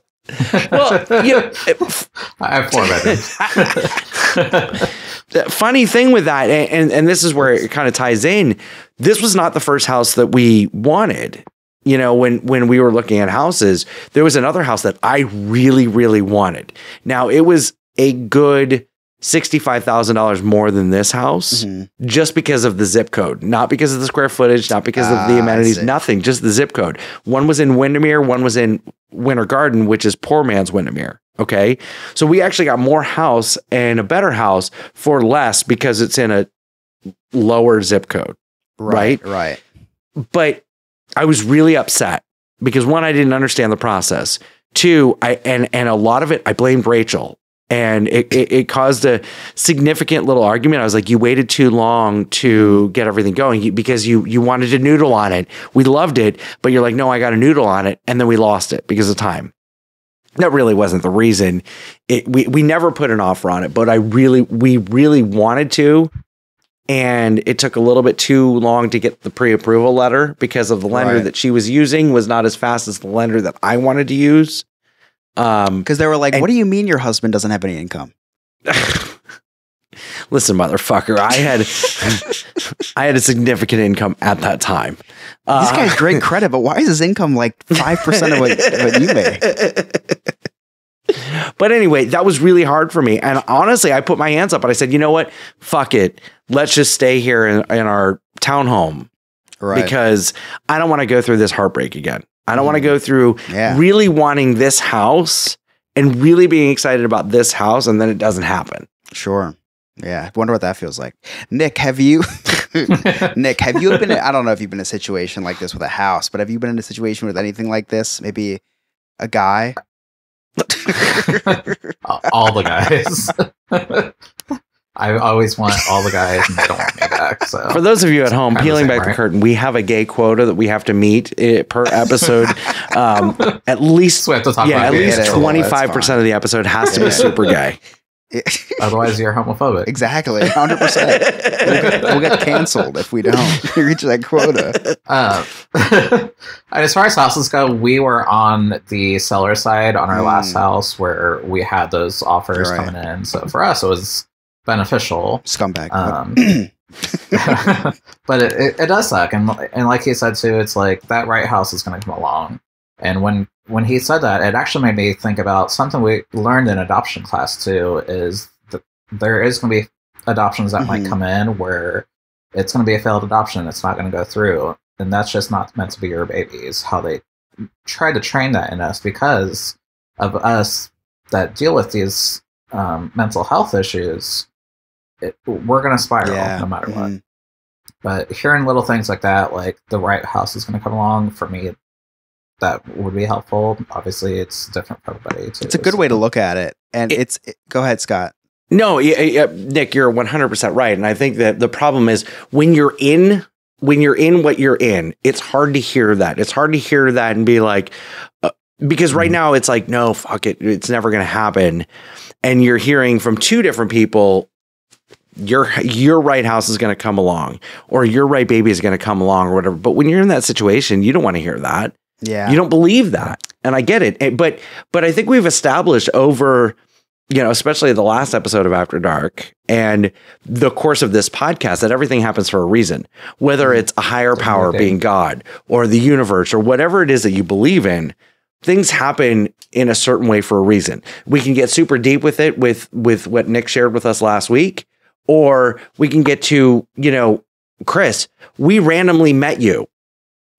you know, I have 4 bedrooms. The funny thing with that, and this is where it kind of ties in, this was not the first house that we wanted. You know, when we were looking at houses, there was another house that I really, really wanted. Now, it was a good $65,000 more than this house just because of the zip code, not because of the square footage, not because of the amenities, nothing, just the zip code. One was in Windermere, one was in Winter Garden, which is poor man's Windermere. Okay. So we actually got more house and a better house for less because it's in a lower zip code. Right. But I was really upset because one, I didn't understand the process. Two, and a lot of it, I blamed Rachel. And it caused a significant little argument. I was like, you waited too long to get everything going because you wanted to noodle on it. We loved it, but you're like, no, I got a noodle on it. And then we lost it because of time. That really wasn't the reason. We never put an offer on it, but we really wanted to. And it took a little bit too long to get the pre-approval letter because of the lender that she was using was not as fast as the lender that I wanted to use. Because they were like, what do you mean your husband doesn't have any income? Listen, motherfucker, I had a significant income at that time. This guy's great credit, but why is his income like 5% of what you make? But anyway, that was really hard for me. And honestly, I put my hands up and I said, you know what? Fuck it. Let's just stay here in our townhome. Right. Because I don't want to go through this heartbreak again. I don't want to go through really wanting this house and really being excited about this house, and then it doesn't happen. Sure. Yeah. I wonder what that feels like. Nick, have you been, I don't know if you've been in a situation like this with a house, but have you been in a situation with anything like this? Maybe a guy? All the guys. I always want all the guys and they don't want me back. So for those of you at home, peeling back the curtain, we have a gay quota that we have to meet per episode. At least, so we have to talk about at least 25% of the episode has to be super gay. Otherwise, you're homophobic. Exactly, 100%. We'll get canceled if we don't reach that quota. As far as houses go, we were on the seller side on our last house where we had those offers coming in. So for us, it was beneficial. Scumbag. But it does suck. And like he said too, it's like that right house is going to come along. And when he said that, it actually made me think about something we learned in adoption class too, is that there is going to be adoptions that might come in where it's going to be a failed adoption. It's not going to go through. And that's just not meant to be your babies. How they try to train that in us because of us that deal with these mental health issues. We're going to spiral no matter what. But hearing little things like that, like the right house is going to come along, for me, that would be helpful. Obviously, it's different for everybody too. It's a good way to look at it. And go ahead, Scott. No, Nick, you're 100% right. And I think that the problem is when you're in what you're in, it's hard to hear that. It's hard to hear that and be like, because right now it's like, no, fuck it. It's never going to happen. And you're hearing from two different people, your right house is going to come along or your right baby is going to come along or whatever. But when you're in that situation, you don't want to hear that. Yeah. You don't believe that. And I get it. But I think we've established over, especially the last episode of After Dark and the course of this podcast, that everything happens for a reason, whether it's a higher power being God or the universe or whatever it is that you believe in. Things happen in a certain way for a reason. We can get super deep with it with what Nick shared with us last week, or we can get to, Chris, we randomly met you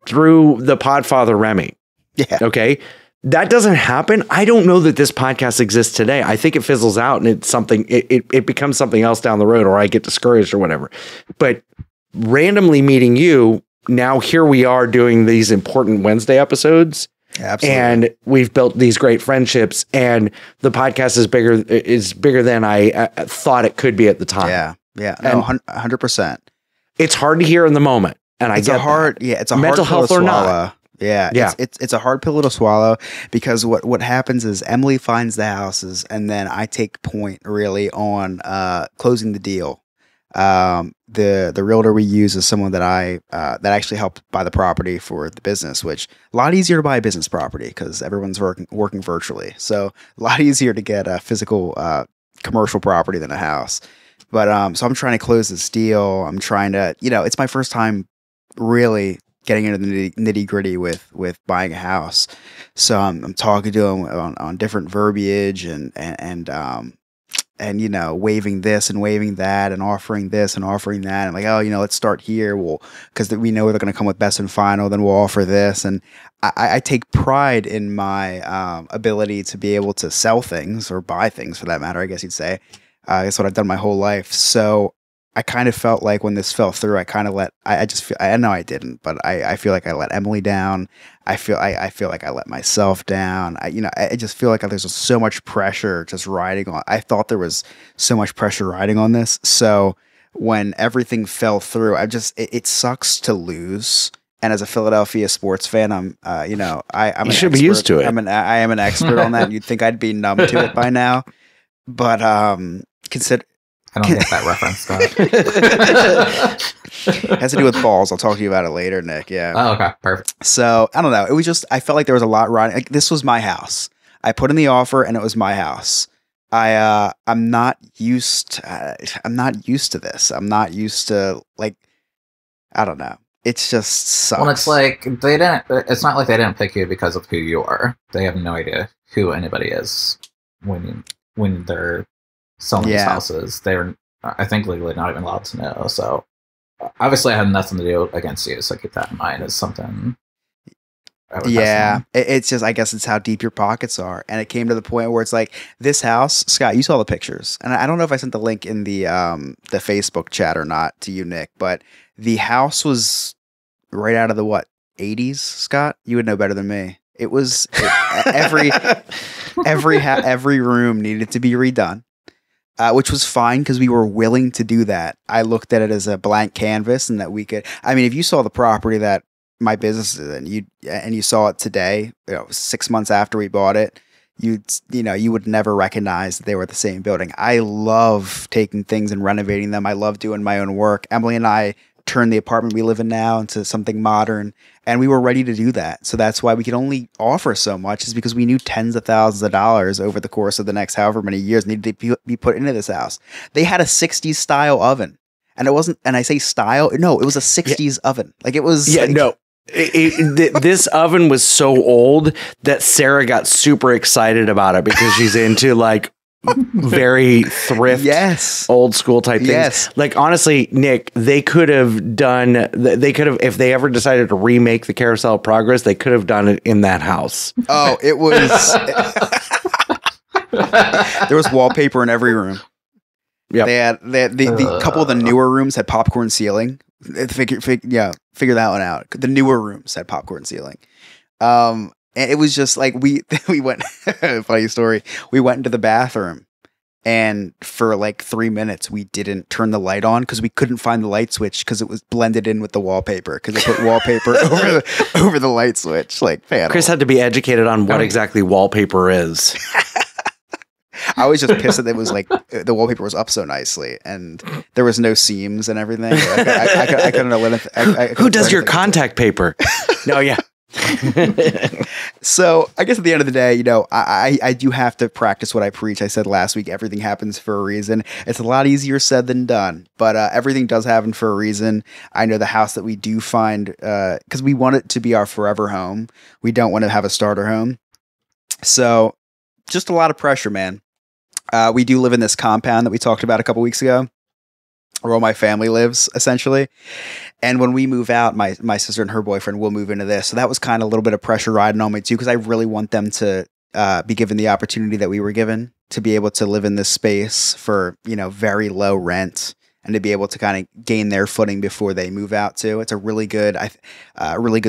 through the Podfather Remy. Yeah. Okay. That doesn't happen. I don't know that this podcast exists today. I think it fizzles out and it's something, it becomes something else down the road, or I get discouraged or whatever. But randomly meeting you, now here we are doing these important Wednesday episodes. Absolutely. And we've built these great friendships, and the podcast is bigger than I thought it could be at the time. Yeah. Yeah. No, 100%. It's hard to hear in the moment. And it's a hard mental hard health pill to or swallow. not. Yeah. It's a hard pill to swallow because what happens is Emily finds the houses and then I take point really on closing the deal. The realtor we use is someone that that actually helped buy the property for the business, which a lot easier to buy a business property because everyone's working virtually. So a lot easier to get a physical commercial property than a house. But so I'm trying to close this deal. I'm trying to, it's my first time really getting into the nitty gritty with buying a house. So I'm talking to him on different verbiage and and waving this and waving that and offering this and offering that, and like, oh, let's start here. Well, because we know they're going to come with best and final, then we'll offer this. And I take pride in my ability to be able to sell things, or buy things for that matter, I guess you'd say. That's what I've done my whole life. So I kind of felt like when this fell through, I kind of I know I didn't, but I feel like I let Emily down. I feel like I let myself down. I just feel like there's just so much pressure just riding on. I thought there was so much pressure riding on this. So when everything fell through, it sucks to lose. And as a Philadelphia sports fan, I'm you should be used to it. I am an expert on that. You'd think I'd be numb to it by now, but consider. I don't get that reference, Scott. It has to do with balls. I'll talk to you about it later, Nick. Yeah. Oh, okay. Perfect. So, I don't know. It was just, I felt like there was a lot riding. Like, this was my house. I put in the offer and it was my house. I'm not used to this. I'm not used to, like, I don't know. It's just sucks. Well, it's like it's not like they didn't pick you because of who you are. They have no idea who anybody is when they're selling these houses. They're, I think, legally not even allowed to know. So obviously I had nothing to do against you, so keep that in mind as something. It's just, I guess it's how deep your pockets are. And it came to the point where it's like, this house, Scott, you saw the pictures, and I don't know if I sent the link in the Facebook chat or not to you, Nick, but the house was right out of the 80s, Scott? You would know better than me. It was every room needed to be redone. Which was fine because we were willing to do that. I looked at it as a blank canvas, and that we could. I mean, if you saw the property that my business is in, and you saw it today, 6 months after we bought it, you would never recognize that they were the same building. I love taking things and renovating them. I love doing my own work. Emily and I turned the apartment we live in now into something modern, and we were ready to do that. So that's why we could only offer so much, is because we knew tens of thousands of dollars over the course of the next however many years needed to be put into this house. They had a 60s style oven, and it wasn't, and I say style, no, it was a 60s oven. Like, it was. Yeah, no. This oven was so old that Sarah got super excited about it because she's into, like, very thrift, old school type things. Like, honestly, Nick, if they ever decided to remake the Carousel of Progress, they could have done it in that house. Oh, it was. There was wallpaper in every room. Yeah, they had the couple of the newer rooms had popcorn ceiling. Figure that one out. The newer rooms had popcorn ceiling. And it was just like, we went, funny story, we went into the bathroom, and for like 3 minutes we didn't turn the light on because we couldn't find the light switch because it was blended in with the wallpaper, because they put wallpaper over the light switch. Like, Chris had to be educated on what exactly wallpaper is. I was just pissed that it was like, the wallpaper was up so nicely and there was no seams and everything. I couldn't let it. Who does your contact paper? No, yeah. So I guess at the end of the day, I do have to practice what I preach. I said last week, everything happens for a reason. It's a lot easier said than done, but everything does happen for a reason. I know the house that we do find, because we want it to be our forever home. We don't want to have a starter home. So just a lot of pressure, man. We do live in this compound that we talked about a couple weeks ago, where all my family lives, essentially. And when we move out, my sister and her boyfriend will move into this. So that was kind of a little bit of pressure riding on me too, because I really want them to be given the opportunity that we were given to be able to live in this space for, very low rent, and to be able to kind of gain their footing before they move out too. It's a really good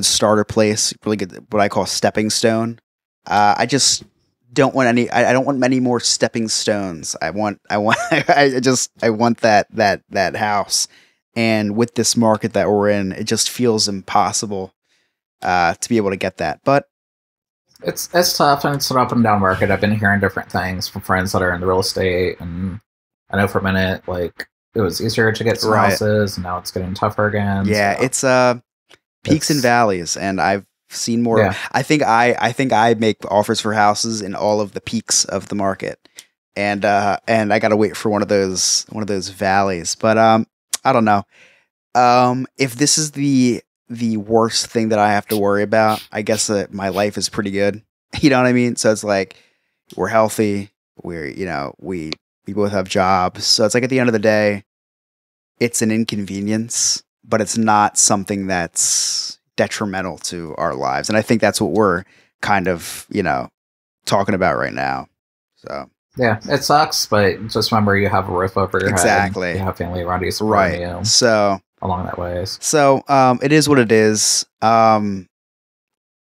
starter place, really good, what I call stepping stone. I just don't want I don't want many more stepping stones. I want that house. And with this market that we're in, it just feels impossible to be able to get that. But it's tough, and it's an up and down market. I've been hearing different things from friends that are in the real estate, and I know for a minute, like, it was easier to get some houses, and now it's getting tougher again. Yeah, so it's peaks and valleys, and I've seen more. Yeah. I think I make offers for houses in all of the peaks of the market, and I gotta wait for one of those valleys. But I don't know. If this is the worst thing that I have to worry about, I guess that my life is pretty good. You know what I mean? So it's like, we're healthy. We We both have jobs. So it's like at the end of the day, it's an inconvenience, but it's not something that's detrimental to our lives. And I think that's what we're kind of, talking about right now. So Yeah, it sucks, but just remember you have a roof over your exactly. head. You have family around you supporting right. you. So along that way. So it is what it is. When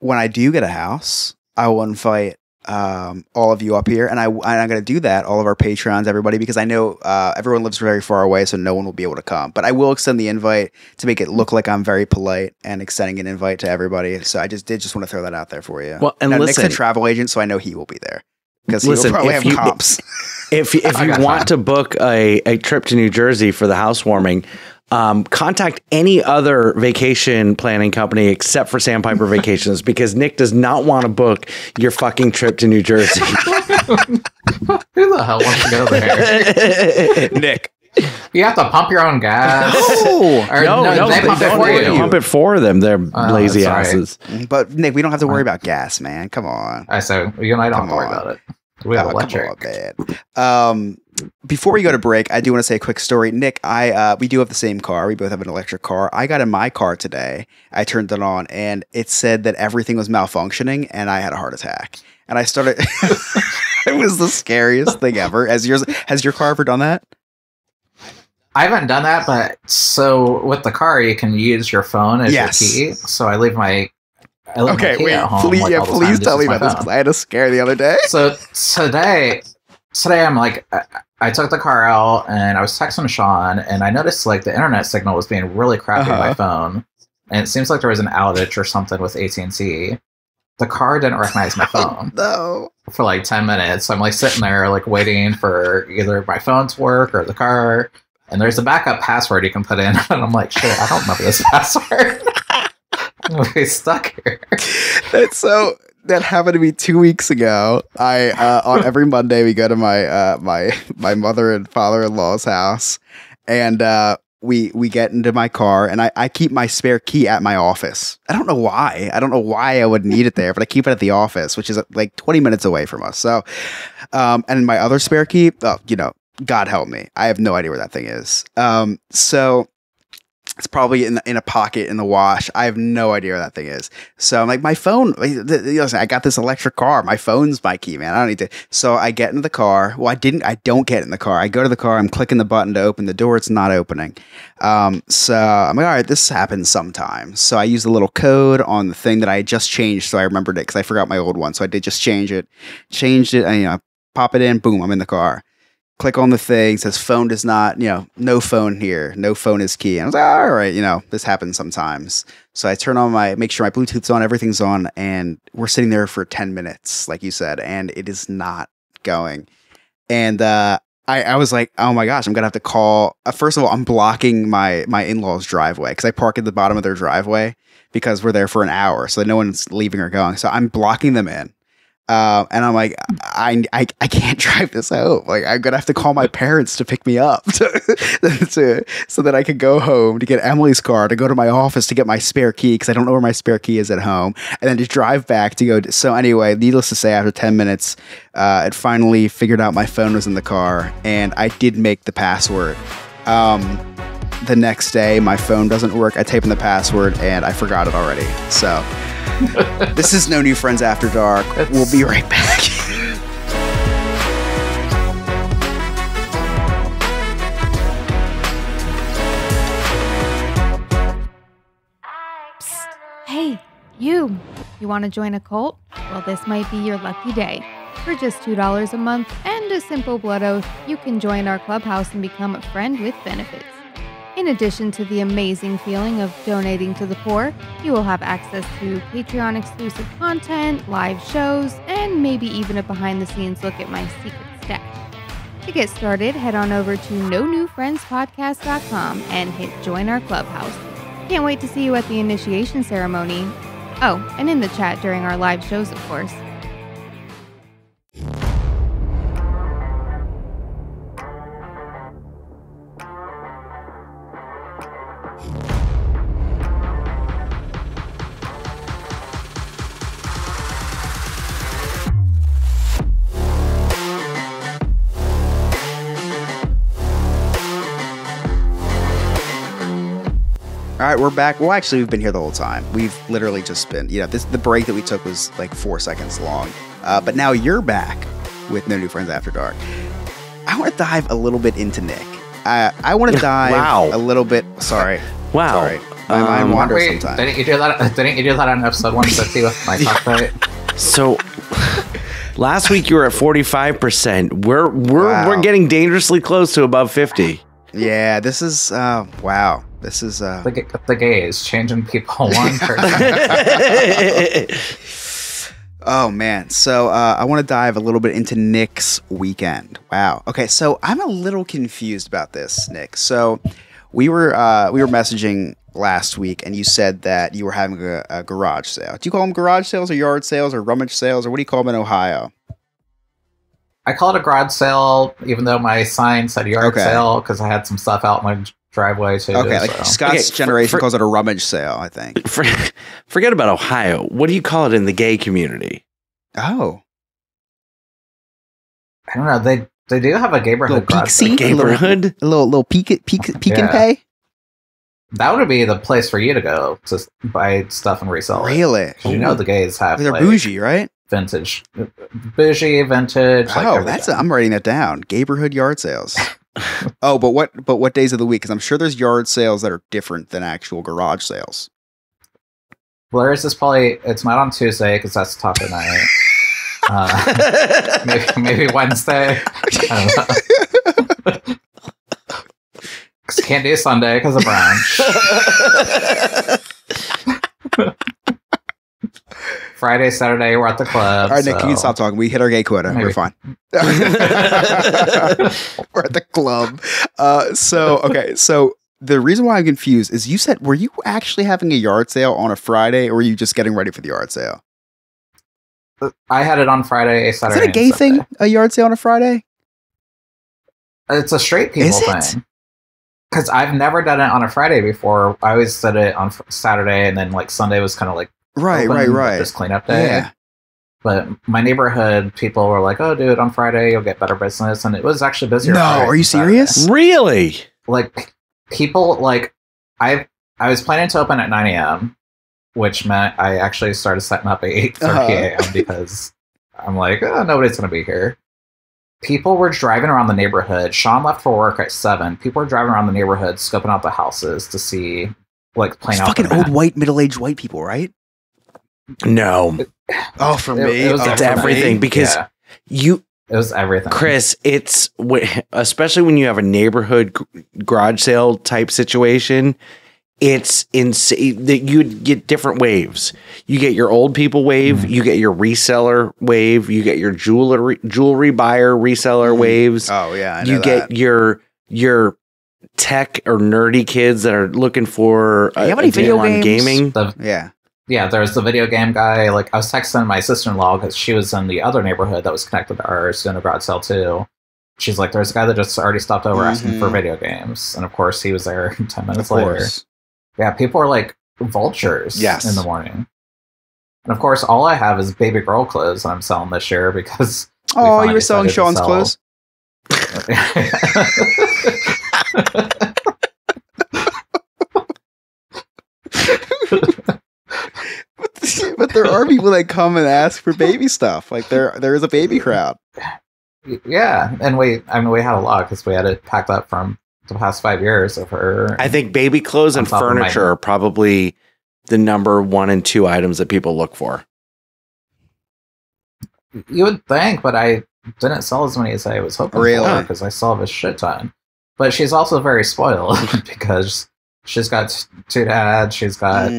I do get a house, I will invite all of you up here, and I'm going to do that, all of our Patreons, everybody, because I know everyone lives very far away, so no one will be able to come. But I will extend the invite to make it look like I'm very polite and extending an invite to everybody. So I just want to throw that out there for you. Well, and now, listen, Nick's a travel agent, so I know he will be there. Because he will probably have comps. If you want to book a trip to New Jersey for the housewarming, contact any other vacation planning company except for Sandpiper Vacations, because Nick does not want to book your fucking trip to New Jersey. Who the hell wants to go there? Nick. You have to pump your own gas. No, they pump it for you. Pump it for them. They're lazy asses. Right. But Nick, we don't have to worry about gas, man. Come on. So you and I don't have to worry about it. We have electric. Before we go to break, I do want to say a quick story. Nick, we do have the same car. We both have an electric car. I got in my car today. I turned it on, and it said that everything was malfunctioning, and I had a heart attack. And I started. It was the scariest thing ever. Has your car ever done that? I haven't done that, but so with the car, you can use your phone as your key. So I leave my key at home. Please tell me about this, because I had a scare the other day. So today I'm like, I took the car out and I was texting Sean, and I noticed like the internet signal was being really crappy on my phone, and it seems like there was an outage or something with AT&T. The car didn't recognize my phone. No. For like 10 minutes. So I'm like sitting there like waiting for either my phone to work or the car. And there's a backup password you can put in. And I'm like, shit, I don't remember this password. I'm gonna be stuck here. That happened to me 2 weeks ago. On every Monday we go to my mother and father-in-law's house, and we get into my car, and I keep my spare key at my office. I don't know why. I would need it there, but I keep it at the office, which is like 20 minutes away from us. So, and my other spare key, God help me, I have no idea where that thing is. So it's probably in a pocket in the wash. I have no idea where that thing is. So I'm like, my phone, listen, I got this electric car. My phone's my key, man. I don't need to. So I get in the car. Well, I don't get in the car. I go to the car. I'm clicking the button to open the door. It's not opening. So I'm like, all right, this happens sometimes. So I use the little code on the thing that I just changed. So I remembered it because I forgot my old one. So I did just changed it, and, pop it in, boom, I'm in the car. Click on the thing, says phone does not, no phone here. No phone is key. And I was like, all right, this happens sometimes. So I make sure my Bluetooth's on, everything's on, and we're sitting there for 10 minutes, like you said, and it is not going. And I was like, oh my gosh, I'm going to have to call. First of all, I'm blocking my in-laws' driveway because I park at the bottom of their driveway because we're there for an hour. So no one's leaving or going. So I'm blocking them in. And I'm like, I can't drive this home. Like, I'm gonna have to call my parents to pick me up so that I could go home to get Emily's car, to go to my office to get my spare key, because I don't know where my spare key is at home, and then to drive back to go. So anyway, needless to say, after 10 minutes, it finally figured out my phone was in the car, and I did make the password. The next day, my phone doesn't work. I type in the password, and I forgot it already. So. This is No New Friends After Dark. We'll be right back. Psst. Hey, you want to join a cult? Well, this might be your lucky day. For just $2 a month and a simple blood oath, you can join our clubhouse and become a friend with benefits. In addition to the amazing feeling of donating to the poor, you will have access to Patreon-exclusive content, live shows, and maybe even a behind-the-scenes look at my secret stash. To get started, head on over to NoNewFriendsPodcast.com and hit Join Our Clubhouse. Can't wait to see you at the initiation ceremony. Oh, and in the chat during our live shows, of course. All right, we're back. Well, actually, we've been here the whole time. We've literally just been, the break that we took was like 4 seconds long. But now you're back with No New Friends After Dark. I want to dive a little bit into Nick. I want to dive a little bit. Sorry. Wow. Sorry. My mind wanders sometimes. Didn't you do that on episode 150 with my talk fight? So last week you were at 45%. We're getting dangerously close to above 50. Yeah, this is wow. This is the gays changing people one person. Oh man. So I want to dive a little bit into Nick's weekend. Wow. Okay, so I'm a little confused about this, Nick. So we were messaging last week, and you said that you were having a garage sale. Do you call them garage sales or yard sales or rummage sales, or what do you call them in Ohio? I call it a garage sale, even though my sign said yard sale, because I had some stuff out in my driveway too. Okay, like Scott's generation calls it a rummage sale, I think. Forget about Ohio. What do you call it in the gay community? Oh, I don't know. They do have a neighborhood garage sale. Neighborhood? A little peek and pay? That would be the place for you to go to buy stuff and resell it. Really? The gays have they're bougie, right? Vintage. Bougie, vintage. I'm writing that down. Neighborhood yard sales. Oh, but what days of the week? Because I'm sure there's yard sales that are different than actual garage sales. Well, it's not on Tuesday because that's taco night. Maybe Wednesday. I don't know. Can't do Sunday because of brunch. Friday, Saturday, we're at the club. All right, Nick, can you stop talking? We hit our gay quota. Maybe. We're fine. We're at the club. So the reason why I'm confused is you said, were you actually having a yard sale on a Friday, or were you just getting ready for the yard sale? I had it on Friday, Saturday. Is that a gay thing? A yard sale on a Friday? It's a straight people thing. Because I've never done it on a Friday before. I always did it on Saturday, and then like Sunday was kind of like right, just cleanup day. Yeah. But my neighborhood people were like, "Oh, dude, on Friday you'll get better business," and it was actually busier. No, are you serious? Saturday. Really? Like people like I was planning to open at 9 a.m., which meant I actually started setting up at 8:30 a.m. because I'm like, nobody's gonna be here. People were driving around the neighborhood. Sean left for work at 7. People were driving around the neighborhood, scoping out the houses to see, like, playing out. Fucking old middle-aged white people, right? No. For me, it's everything because it was everything. Chris, it's especially when you have a neighborhood garage sale type situation. It's insane that you get different waves. You get your old people wave, you get your reseller wave, you get your jewelry buyer reseller waves. Oh yeah, I know you get your tech or nerdy kids that are looking for you have any video games? Gaming. Yeah, there's the video game guy. Like I was texting my sister-in-law because she was in the other neighborhood that was connected to ours doing a garage sale too. She's like, there's a guy that just already stopped over asking for video games, and of course he was there 10 minutes later. Yeah, people are like vultures in the morning. And of course, all I have is baby girl clothes that I'm selling this year because... Oh, you were selling Sean's clothes? But there are people that come and ask for baby stuff. Like there is a baby crowd. Yeah, and we had a lot because we had it packed up from the past 5 years of her. I think baby clothes and furniture are probably the number 1 and 2 items that people look for. You would think, but I didn't sell as many as I was hoping for because I still have a shit ton. But she's also very spoiled because she's got 2 dads, she's got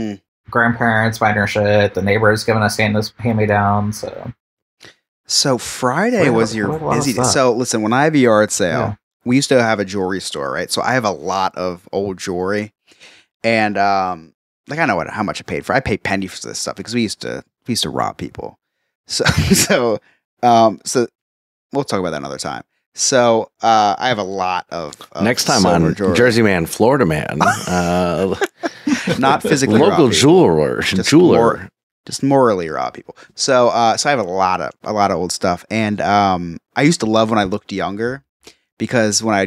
grandparents buying her shit, the neighbors giving us hand-me-downs. So Friday was your busy day. So listen, when I have a yard sale, we used to have a jewelry store, right? So I have a lot of old jewelry, and like I know how much I paid for. I paid pennies for this stuff because we used to rob people. So we'll talk about that another time. So I have a lot of next time on jewelry. Jersey Man, Florida Man, not physically local jeweler, just morally rob people. So I have a lot of old stuff, and I used to love when I looked younger. Because when I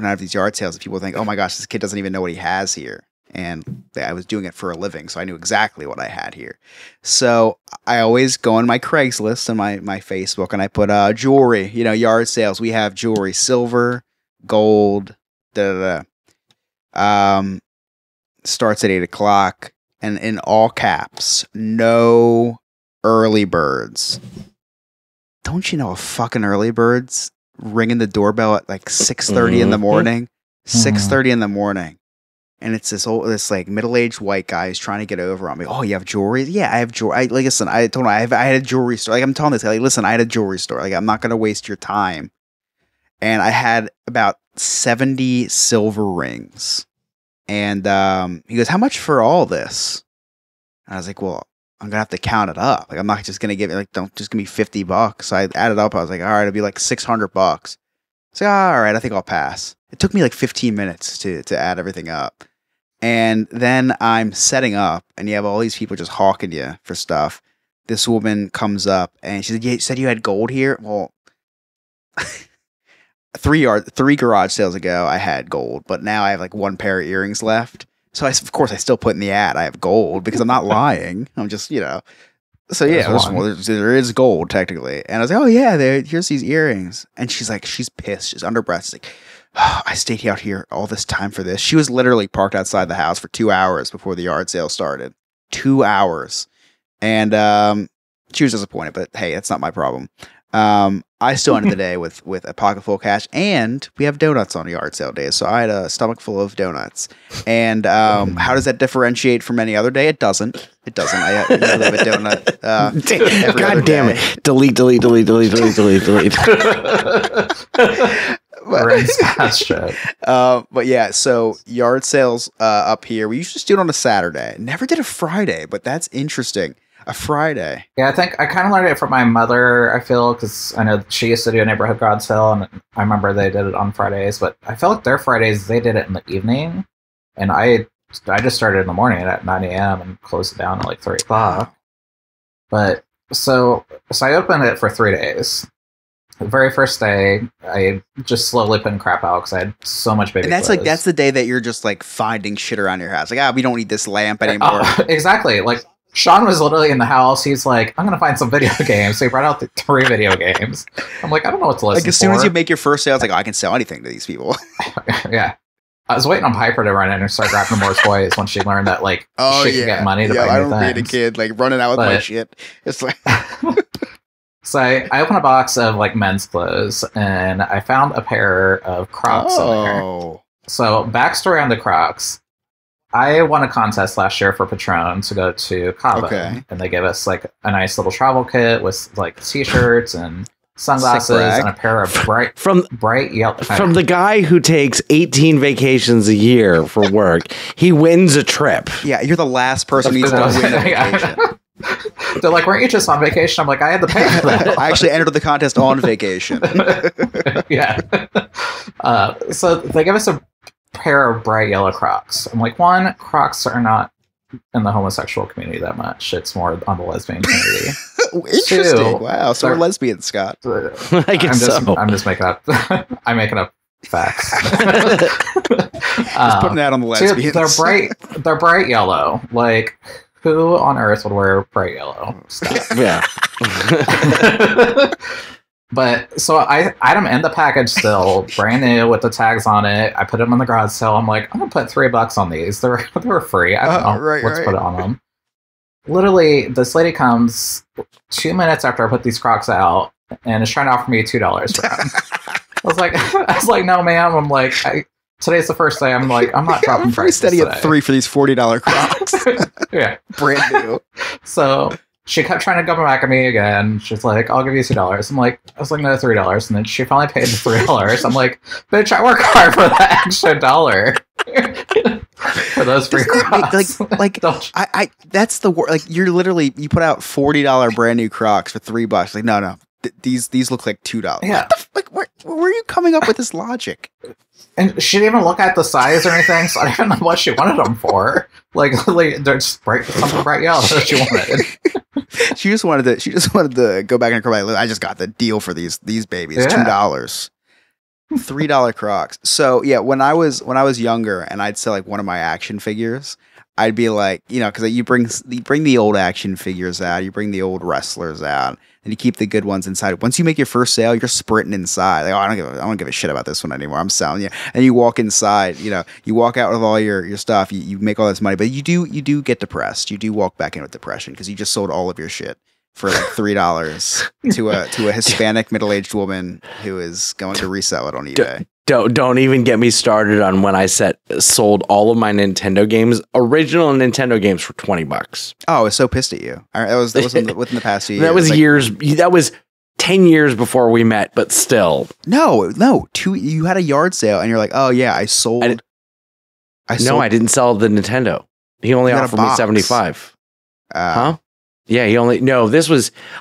have these yard sales, people think, "Oh my gosh, this kid doesn't even know what he has here." and I was doing it for a living, so I knew exactly what I had here. So I always go on my Craigslist and my Facebook, and I put jewelry, yard sales. We have jewelry, silver, gold, starts at 8 o'clock, and in all caps, no early birds. Don't you know a fucking early bird's ringing the doorbell at like 6:30 in the morning? 6:30 in the morning. And it's this like middle-aged white guy who's trying to get over on me. Oh, you have jewelry? Yeah, I have jewelry. Listen, I told him I had a jewelry store. Like, I'm telling this guy, like, listen, I had a jewelry store. Like, I'm not going to waste your time. And I had about 70 silver rings. And he goes, how much for all this? And I was like, well, I'm going to have to count it up. Like, I'm not just going to give it, like, don't just give me $50. So I added up. I was like, all right, it'll be like $600. So all right, I think I'll pass. It took me like 15 minutes to add everything up. And then I'm setting up, and you have all these people just hawking you for stuff. This woman comes up, and she said, you said you had gold here? Well, three garage sales ago, I had gold, but now I have like one pair of earrings left. So of course I still put in the ad, I have gold, because I'm not lying. I'm just, So yeah, there is gold technically. And I was like, oh yeah, here's these earrings. And she's pissed. She's under breath. She's like, oh, I stayed out here all this time for this. She was literally parked outside the house for 2 hours before the yard sale started. 2 hours. And she was disappointed, but hey, that's not my problem. I still ended the day with a pocket full of cash, and we have donuts on yard sale days. So I had a stomach full of donuts. And how does that differentiate from any other day? It doesn't. I have a donut. God damn it! Delete. But yeah, so yard sales up here. We used to do it on a Saturday. Never did a Friday, but that's interesting. A Friday. Yeah, I think I kind of learned it from my mother, I feel, because I know she used to do a neighborhood garage sale, and I remember they did it on Fridays, but I feel like their Fridays, they did it in the evening, and I just started in the morning at 9 a.m. and closed it down at like 3 o'clock. But, so I opened it for 3 days. The very first day, I just slowly putting crap out because I had so much baby clothes. And that's the day that you're just like finding shit around your house. Like, we don't need this lamp anymore. Exactly. Like, Sean was literally in the house. He's like, I'm going to find some video games. So he brought out the 3 video games. I'm like, I don't know what to listen for. Like, as soon as you make your first sale, it's like, I can sell anything to these people. Yeah. I was waiting on Piper to run in and start grabbing more toys when she learned that, like, she could get money to buy new things. I don't need a kid, like, running out with my shit. It's like... So I opened a box of, like, men's clothes, and I found a pair of Crocs in there. So, backstory on the Crocs. I won a contest last year for Patron to go to Cabo, and they gave us like a nice little travel kit with like t-shirts and sunglasses and a pair of bright yellow. From the guy who takes 18 vacations a year for work, he wins a trip. Yeah, you're the last person who needs to win a vacation. They're like, weren't you just on vacation? I'm like, I had to pay for that. I actually entered the contest on vacation. Yeah. So they give us a pair of bright yellow Crocs. I'm like, one, Crocs are not in the homosexual community that much. It's more on the lesbian community. Interesting. Wow. So we're lesbians, Scott. I guess I'm just making up. I'm making up facts. Just putting that on the lesbians. They're bright yellow. Like, who on earth would wear bright yellow stuff? Yeah. But so I had them in the package still, brand new with the tags on it. I put them in the garage sale. I'm like, I'm gonna put $3 on these. They were free. I don't know what to put on them. Literally, this lady comes 2 minutes after I put these Crocs out and is trying to offer me $2 for them. I was like, no, ma'am. I'm like, today's the first day. I'm like, I'm not dropping prices. Steady at $3 for these $40 Crocs. Yeah, brand new. So she kept trying to come back at me again. She's like, I'll give you $2. I was like, no, $3. And then she finally paid the $3. I'm like, bitch, I work hard for that extra $1 for those free Crocs. Like that's the word. Like, you're literally, you put out $40 brand new Crocs for $3. Like, no. These look like $2. Yeah. Where are you coming up with this logic? And she didn't even look at the size or anything, so I didn't know what she wanted them for. Like they're just something bright yellow that she wanted. She just wanted to go back in her car. I just got the deal for these babies, $2. $3 Crocs. So yeah, when I was younger and I'd sell like one of my action figures, I'd be like, because you bring the old action figures out, you bring the old wrestlers out, and you keep the good ones inside. Once you make your first sale, you're sprinting inside. Like, oh, I don't give a shit about this one anymore. I'm selling you. And you walk inside. You walk out with all your stuff. You make all this money, but you do get depressed. You do walk back in with depression because you just sold all of your shit for like $3 to a Hispanic middle-aged woman who is going to resell it on eBay. Don't even get me started on when I sold all of my Nintendo games, original Nintendo games, for $20. Oh, I was so pissed at you. That was within the past few years. That was years. That was 10 years before we met, but still. No. You had a yard sale, and you're like, oh yeah, I sold. No, I didn't sell the Nintendo. He only offered me $75. Huh? Yeah,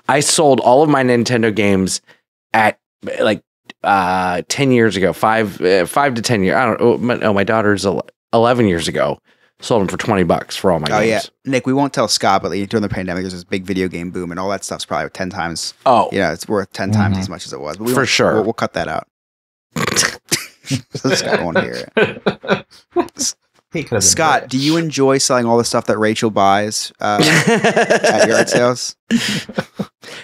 I sold all of my Nintendo games at like 10 years ago, 5 to 10 years. I don't know. No, my daughter's 11 years ago. Sold them for $20 for all my games. Oh yeah, Nick, we won't tell Scott, but during the pandemic, there's this big video game boom, and all that stuff's probably 10 times. Oh, yeah, it's worth 10 times as much as it was. But for sure, we'll cut that out. So Scott won't hear it. Scott, do you enjoy selling all the stuff that Rachel buys at yard sales?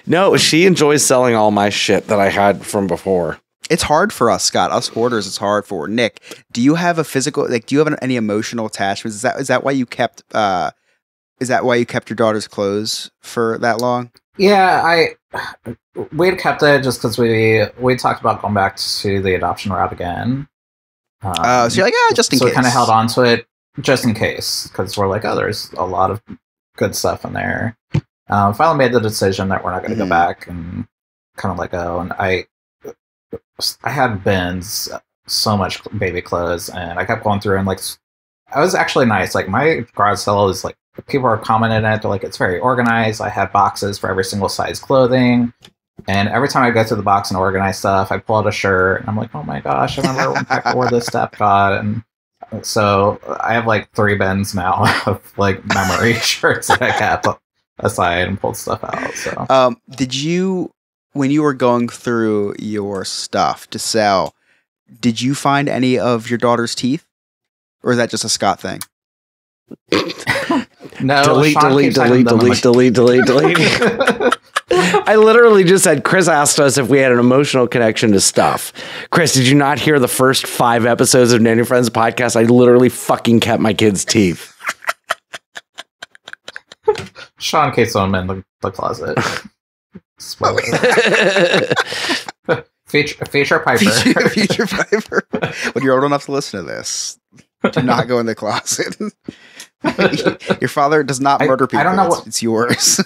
No, she enjoys selling all my shit that I had from before. It's hard for us, Scott. Us hoarders, it's hard for. Nick, do you have a physical, do you have any emotional attachments? Is that why you kept your daughter's clothes for that long? Yeah, we'd kept it just because we talked about going back to the adoption route again. So you're like, just in case. So we kind of held on to it just in case, because we're like, there's a lot of good stuff in there. Finally made the decision that we're not going to go back and kind of let go. And I had bins, so much baby clothes, and I kept going through and like, I was actually nice. Like my garage sale is like, people are commenting on it. They're like, it's very organized. I had boxes for every single size clothing. And every time I go through the box and organize stuff, I pull out a shirt and I'm like, oh my gosh, I remember when I wore this stuff, God. And so I have like 3 bins now of like memory shirts that I kept aside and pulled stuff out. So, did you, when you were going through your stuff to sell, did you find any of your daughter's teeth? Or is that just a Scott thing? No. Delete. I literally just said, Chris asked us if we had an emotional connection to stuff. Chris, did you not hear the first 5 episodes of Nanny Friends podcast? I literally fucking kept my kids' teeth. Sean keeps them in the closet. Feature Piper. Feature Piper. When you're old enough to listen to this, do not go in the closet. Your father does not murder people. I don't know it's yours.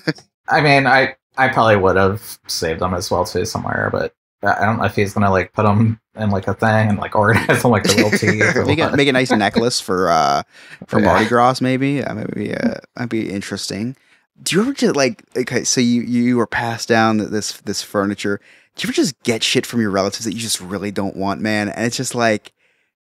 I mean, I probably would have saved them as well too somewhere, but I don't know if he's gonna like put them in like a thing and like organize them like the real teeth. make a nice necklace for Mardi Gras, maybe. Might be interesting. Do you ever just like, okay, so you were passed down this furniture. Do you ever just get shit from your relatives that you just really don't want, man? And it's like,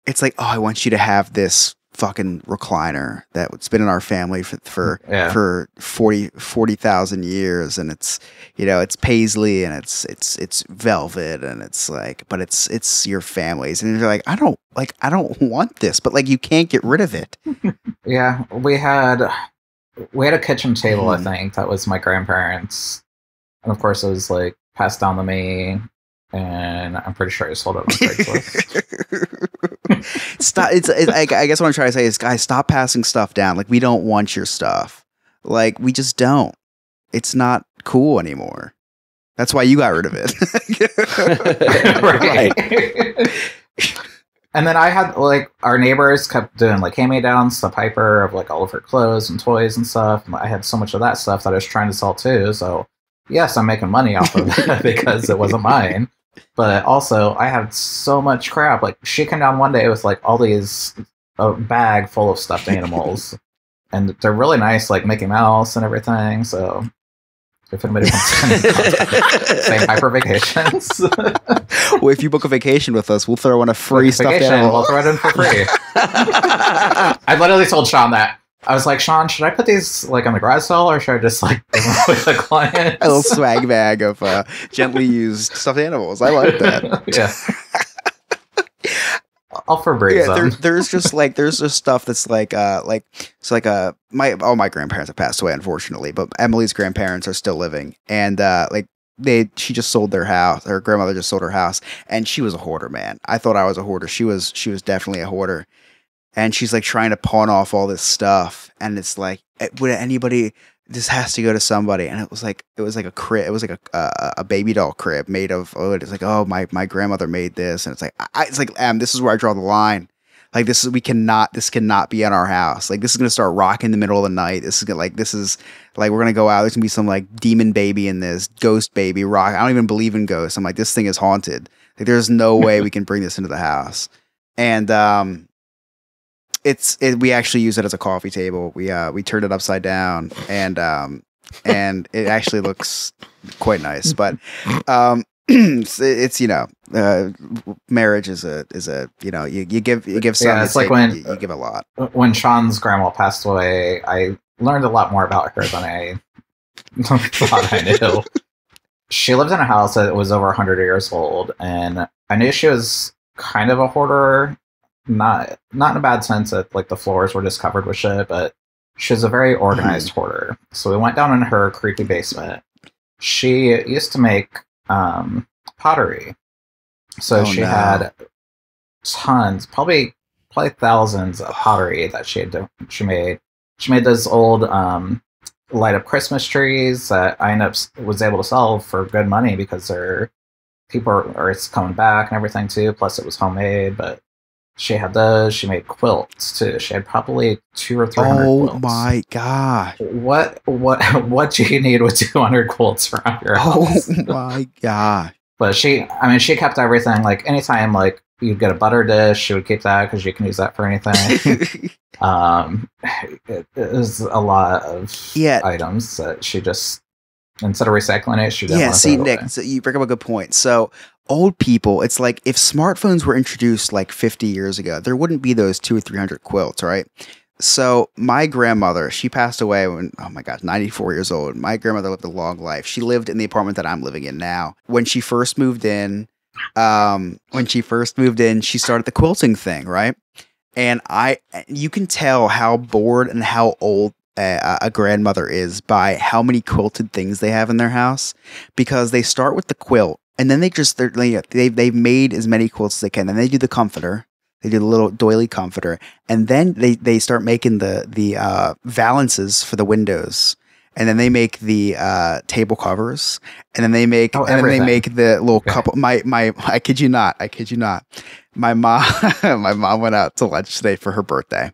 oh, I want you to have this fucking recliner that's been in our family for 40,000 years, and it's it's paisley and it's velvet, and it's like, but it's your family's, and you're like, I don't want this, but like you can't get rid of it. Yeah, we had a kitchen table, I think, that was my grandparents, and of course it was like passed down to me, and I'm pretty sure I sold it on Craigslist. Stop! I guess what I'm trying to say is, guys, stop passing stuff down. Like, we don't want your stuff. Like, we just don't. It's not cool anymore. That's why you got rid of it. Right. And then I had, like, our neighbors kept doing, like, hand-me-downs to Piper of, like, all of her clothes and toys and stuff. And I had so much of that stuff that I was trying to sell, too. So, yes, I'm making money off of it because it wasn't mine. But also, I had so much crap. Like, she came down one day with, like, all these, a bag full of stuffed animals. And they're really nice, like Mickey Mouse and everything. So, if anybody wants to say Hyper Vacations. Well, if you book a vacation with us, we'll throw in a free stuffed animal. We'll throw it in for free. I literally told Sean that. I was like, Sean, should I put these like on the garage sale, or should I just like give them with the client? A little swag bag of gently used stuffed animals. I like that. Yeah. I'll Febreze them. There's just stuff that's like it's like all my grandparents have passed away, unfortunately, but Emily's grandparents are still living, and she just sold their house. Her grandmother just sold her house, and she was a hoarder, man. I thought I was a hoarder. She was definitely a hoarder, and she's like trying to pawn off all this stuff, and it's like, would anybody? This has to go to somebody, and it was like a crib. It was like a baby doll crib made of wood. It's like, oh, my grandmother made this, and it's like this is where I draw the line. Like this cannot be in our house. Like this is gonna start rocking in the middle of the night. This is like we're gonna go out. There's gonna be some like demon baby in this, ghost baby rock. I don't even believe in ghosts. I'm like, this thing is haunted. Like there's no way we can bring this into the house. And we actually use it as a coffee table. We turned it upside down, and it actually looks quite nice. But it's marriage is a you give some. Yeah, it's like when you give a lot. When Sean's grandma passed away, I learned a lot more about her than I thought I knew. She lived in a house that was over 100 years old, and I knew she was kind of a hoarder. Not in a bad sense that like the floors were just covered with shit, but she was a very organized hoarder. So we went down in her creepy basement. She used to make pottery. So she had tons, probably thousands of pottery that she made. She made those old light up Christmas trees that I was able to sell for good money because it's coming back and everything too. Plus it was homemade, but she had those. She made quilts too. She had probably 200 or 300 quilts. Oh my god! What do you need with 200 quilts around your house? Oh my god! But she kept everything. Like anytime, like you'd get a butter dish, she would keep that because you can use that for anything. It was a lot of items that she just, instead of recycling it, she didn't want to throw it Nick, away. so you bring up a good point. So old people, it's like if smartphones were introduced like 50 years ago, there wouldn't be those 200 or 300 quilts, right? So my grandmother, she passed away when, oh my gosh, 94 years old. My grandmother lived a long life. She lived in the apartment that I'm living in now. When she first moved in, she started the quilting thing, right? And you can tell how bored and how old a grandmother is by how many quilted things they have in their house, because they start with the quilt and then they've made as many quilts as they can. Then they do the comforter. They do the little doily comforter, and then they start making the valances for the windows, and then they make the table covers, and then they make the little couple. I kid you not. My mom went out to lunch today for her birthday,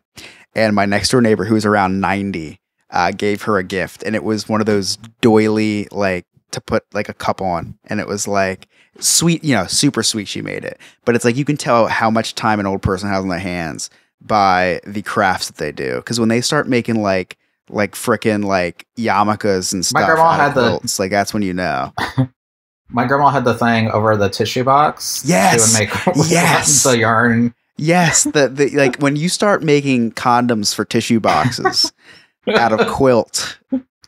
and my next door neighbor, who was around 90, gave her a gift, and it was one of those doily, like, to put like a cup on, and it was like sweet, super sweet. She made it, but it's like you can tell how much time an old person has on their hands by the crafts that they do. Because when they start making like frickin' like yarmulkes and stuff, my grandma had quilts, like that's when you know. My grandma had the thing over the tissue box. Yes, she would make the yarn. Yes, the like when you start making condoms for tissue boxes out of quilt.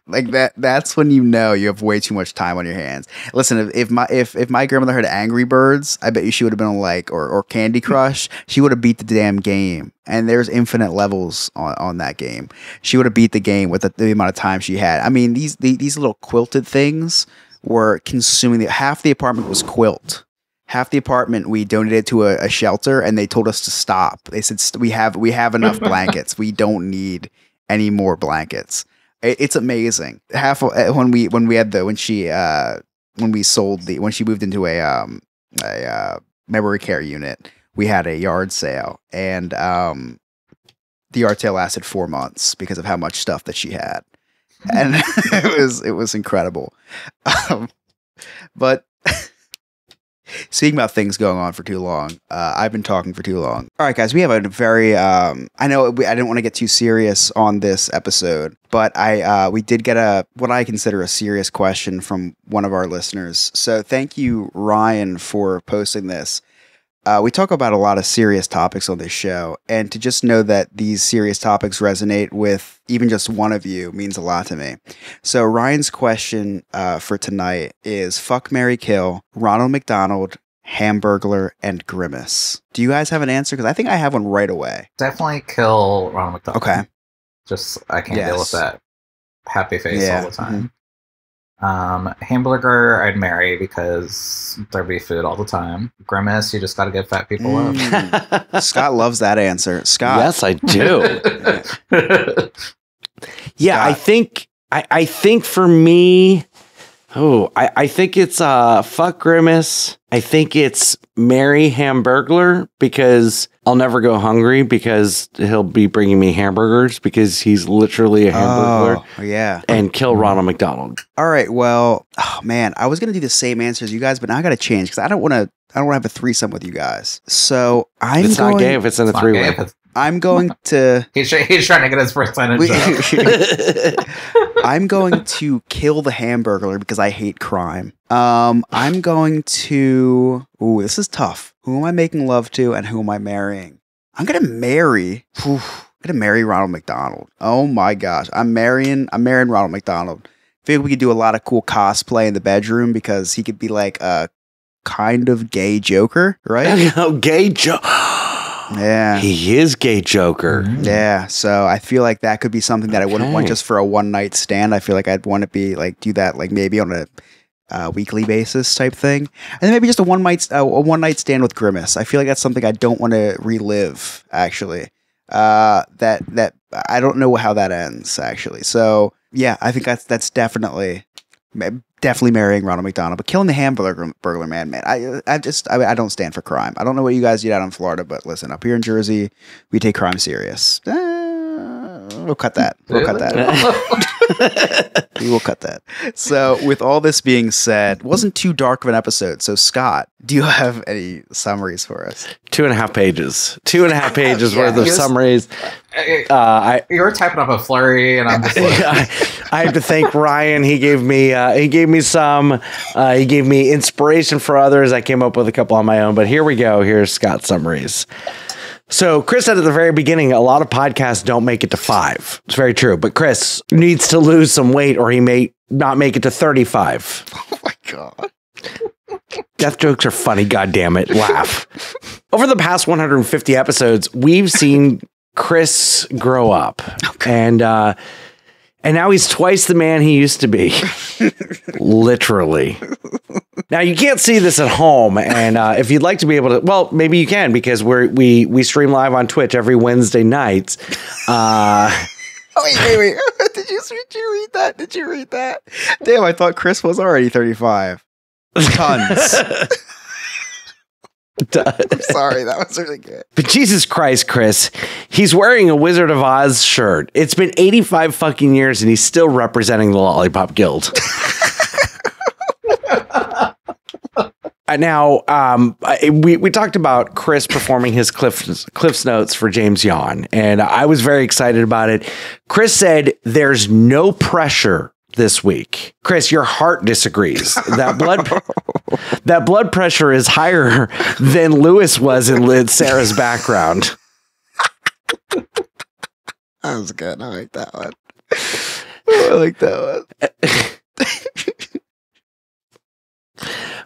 Like that's when you know you have way too much time on your hands. Listen, if my grandmother had Angry Birds, I bet you she would have been like, or Candy Crush, she would have beat the damn game. And there's infinite levels on that game. She would have beat the game with the amount of time she had. I mean, these little quilted things were consuming half the apartment was quilt. Half the apartment we donated to a shelter, and they told us to stop. They said we have enough blankets. We don't need any more blankets. It's amazing. When she moved into a memory care unit, we had a yard sale, and the yard sale lasted 4 months because of how much stuff that she had, and it was incredible. But speaking about things going on for too long, I've been talking for too long. All right, guys, we have a very, I know I didn't want to get too serious on this episode, but we did get what I consider a serious question from one of our listeners. So thank you, Ryan, for posting this. We talk about a lot of serious topics on this show, and to just know that these serious topics resonate with even just one of you means a lot to me. So Ryan's question for tonight is: fuck, marry, kill Ronald McDonald, Hamburglar, and Grimace. Do you guys have an answer? Because I think I have one right away. Definitely kill Ronald McDonald. Okay. Just, I can't deal with that happy face Yeah. all the time. Hamburger, I'd marry because there'd be food all the time. Grimace, you just got to give fat people love. Scott loves that answer. Scott. Yes, I do. Yeah, I think for me, I think it's fuck Grimace. I think it's marry Hamburglar because I'll never go hungry because he'll be bringing me hamburgers because he's literally a Hamburglar. Oh, yeah. And kill Ronald McDonald. All right. Well, oh man, I was gonna do the same answer as you guys, but now I gotta change because I don't want to have a threesome with you guys. So It's not gay if it's in a three-way. I'm going to. He's trying to get his percentage up. I'm going to kill the Hamburglar because I hate crime. I'm going to. Ooh, this is tough. Who am I making love to, and who am I marrying? I'm gonna marry. I'm gonna marry Ronald McDonald. Oh my gosh, I'm marrying Ronald McDonald. I feel like we could do a lot of cool cosplay in the bedroom because he could be like a kind of gay Joker, right? Oh, gay Joker. Yeah. He is gay Joker. Yeah. So I feel like that could be something that I wouldn't want just for a one night stand. I feel like I'd want to be like do that like maybe on a weekly basis type thing, and then maybe just a one night stand with Grimace. I feel like that's something I don't want to relive. Actually, that I don't know how that ends. Actually, so yeah, I think that's definitely marrying Ronald McDonald, but killing the Hamburglar man. I don't stand for crime. I don't know what you guys do down in Florida, but listen, up here in Jersey, we take crime serious. We'll cut that. We'll cut that. We will cut that. So, with all this being said, it wasn't too dark of an episode. So, Scott, do you have any summaries for us? 2.5 pages. 2.5 pages worth of summaries. You were typing up a flurry, and I'm just like, I have to thank Ryan. He gave me some. He gave me inspiration for others. I came up with a couple on my own, but here we go. Here's Scott's summaries. So Chris said at the very beginning, a lot of podcasts don't make it to 5. It's very true. But Chris needs to lose some weight or he may not make it to 35. Oh my God. Death jokes are funny. God damn it. Laugh. Over the past 150 episodes, we've seen Chris grow up. Okay. And now he's twice the man he used to be. Literally. Now, you can't see this at home, and if you'd like to be able to, well, maybe you can, because we stream live on Twitch every Wednesday nights. Oh, wait. Did you read that? Did you read that? Damn, I thought Chris was already 35. Tons. I'm sorry, that was really good. But Jesus Christ, Chris, he's wearing a Wizard of Oz shirt. It's been 85 fucking years, and he's still representing the Lollipop Guild. Now, we talked about Chris performing his Cliff's Notes for James Yon, and I was very excited about it. Chris said there's no pressure this week. Chris, your heart disagrees. That blood pressure is higher than Lewis was in Sarah's background. That was good. I like that one. I like that one.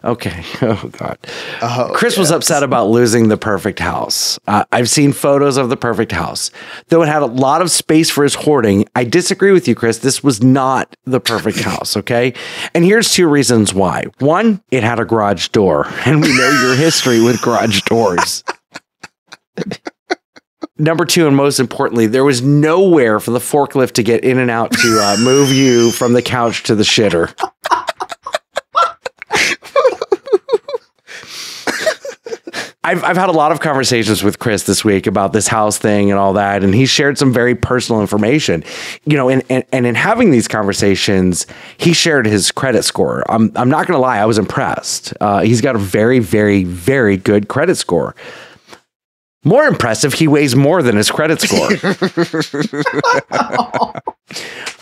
Okay. Oh, God. Chris was upset about losing the perfect house. I've seen photos of the perfect house. Though it had a lot of space for his hoarding, I disagree with you, Chris. This was not the perfect house, okay? And here's 2 reasons why. 1, it had a garage door, and we know your history with garage doors. Number 2, and most importantly, there was nowhere for the forklift to get in and out to move you from the couch to the shitter. I've had a lot of conversations with Chris this week about this house thing and all that, and he shared some very personal information, and in having these conversations, he shared his credit score. I'm not going to lie, I was impressed. He's got a very, very, very good credit score. More impressive, he weighs more than his credit score.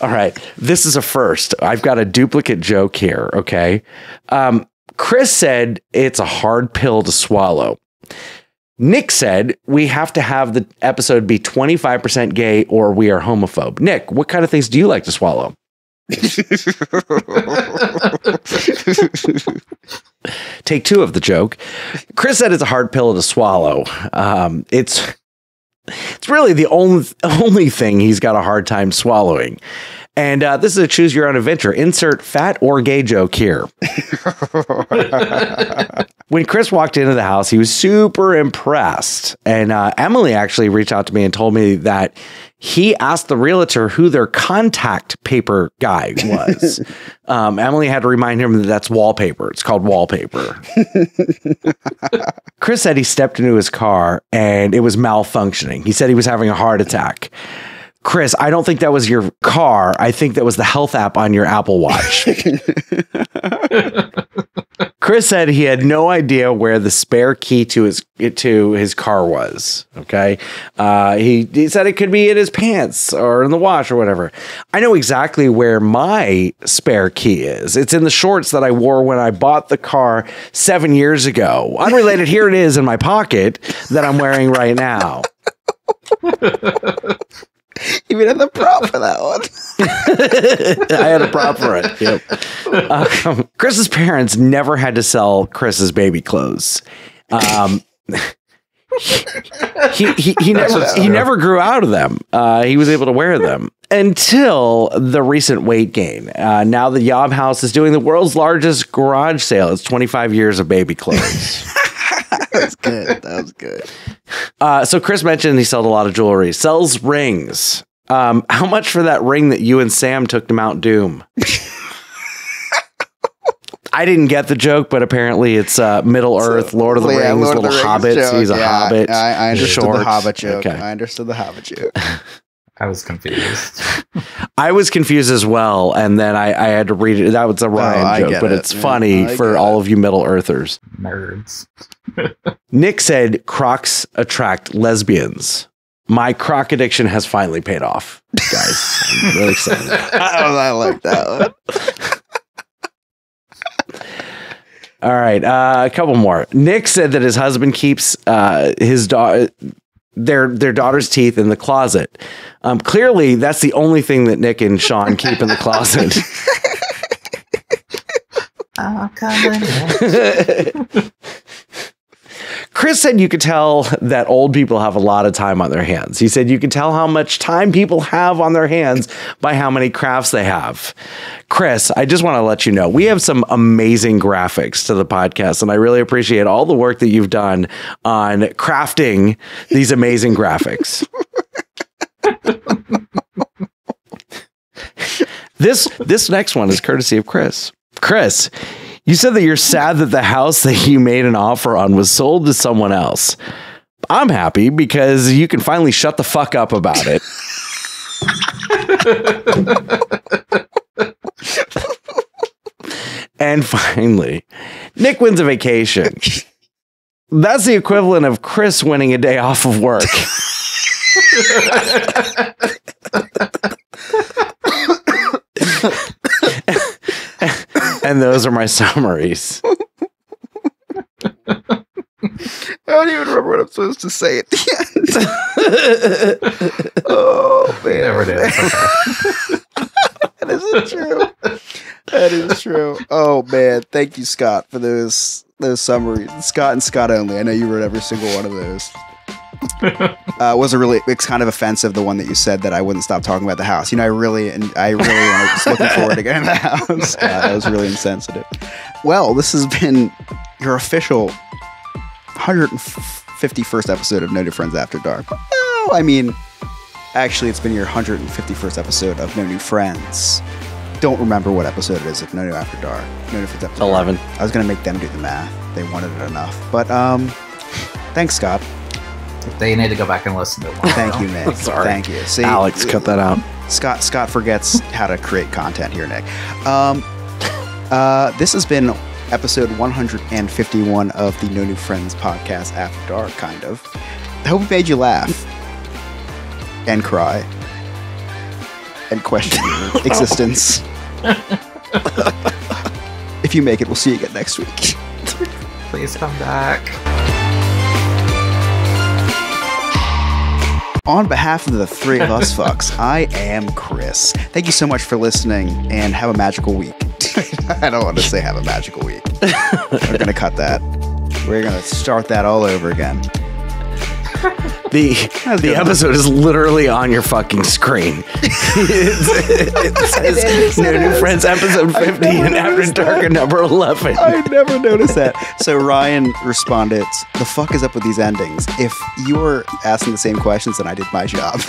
All right, this is a first. I've got a duplicate joke here, okay? Chris said it's a hard pill to swallow. Nick said we have to have the episode be 25% gay or we are homophobe. Nick, what kind of things do you like to swallow? Take two of the joke. Chris said it's a hard pill to swallow. It's really the only thing he's got a hard time swallowing. And this is a choose your own adventure. Insert fat or gay joke here. When Chris walked into the house, he was super impressed. And Emily actually reached out to me and told me that he asked the realtor who their contact paper guy was. Emily had to remind him that that's wallpaper. It's called wallpaper. Chris said he stepped into his car and it was malfunctioning. He said he was having a heart attack. Chris, I don't think that was your car. I think that was the health app on your Apple Watch. Chris said he had no idea where the spare key to his car was. Okay. He said it could be in his pants or in the wash or whatever. I know exactly where my spare key is. It's in the shorts that I wore when I bought the car 7 years ago. Unrelated, here it is in my pocket that I'm wearing right now. You even had the prop for that one. I had a prop for it. Yep. Chris's parents never had to sell Chris's baby clothes. He never grew out of them. He was able to wear them until the recent weight gain. Now the Yob House is doing the world's largest garage sale. It's 25 years of baby clothes. That's good. That was good. So Chris mentioned he sold a lot of jewelry. Sells rings. How much for that ring that you and Sam took to Mount Doom? I didn't get the joke, but apparently it's Middle Earth, Lord of the Rings, Lord little of the hobbits. Rings He's a hobbit. I understood shorts. the hobbit joke. Okay. I understood the hobbit joke. I was confused. I was confused as well, and then I had to read it. That was a Ryan joke, but it's funny for all of you Middle Earthers. Nerds. Nick said Crocs attract lesbians. My Croc addiction has finally paid off, guys. I'm really excited. I like that one. All right, a couple more. Nick said that his husband keeps his their daughter's teeth in the closet. Clearly, that's the only thing that Nick and Sean keep in the closet. Oh, come on. Chris said you could tell that old people have a lot of time on their hands. He said you can tell how much time people have on their hands by how many crafts they have. Chris, I just want to let you know, we have some amazing graphics to the podcast, and I really appreciate all the work that you've done on crafting these amazing graphics. This next one is courtesy of Chris. Chris, you said that you're sad that the house that you made an offer on was sold to someone else. I'm happy because you can finally shut the fuck up about it. And finally, Nick wins a vacation. That's the equivalent of Chris winning a day off of work. And those are my summaries. I don't even remember what I'm supposed to say at the end. Oh, man. Never did. That isn't true. That is true. Oh, man. Thank you, Scott, for those summaries. Scott and Scott only. I know you wrote every single one of those. It's kind of offensive, the one that you said that I wouldn't stop talking about the house. You know, I really was looking forward to getting to the house. That was really insensitive. Well, this has been your official 151st episode of No New Friends After Dark. Well, I mean, actually, it's been your 151st episode of No New Friends. Don't remember what episode it is of No New After Dark. No New Friends After Dark. 11. I was going to make them do the math. They wanted it enough. But thanks, Scott. They need to go back and listen to it. Thank you, Nick. Sorry. Thank you. See, Alex, cut that out. Scott forgets how to create content here, Nick. This has been episode 151 of the No New Friends podcast After Dark, kind of. I hope it made you laugh and cry and question your existence. If you make it, we'll see you again next week. Please come back. On behalf of the three of us fucks, I am Chris. Thank you so much for listening, and have a magical week. I don't want to say have a magical week. We're going to cut that. We're going to start that all over again. The episode is literally on your fucking screen. It says No New Friends episode 50 and After Dark at number 11. I never noticed that. So Ryan responded, the fuck is up with these endings? If you were asking the same questions, then I did my job.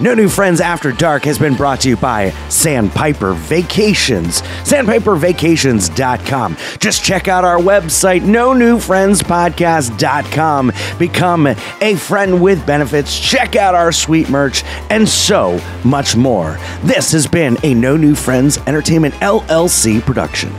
No New Friends After Dark has been brought to you by Sandpiper Vacations. SandpiperVacations.com. Just check out our website, nonewfriendspodcast.com. Become a friend with benefits. Check out our sweet merch and so much more. This has been a No New Friends Entertainment LLC production.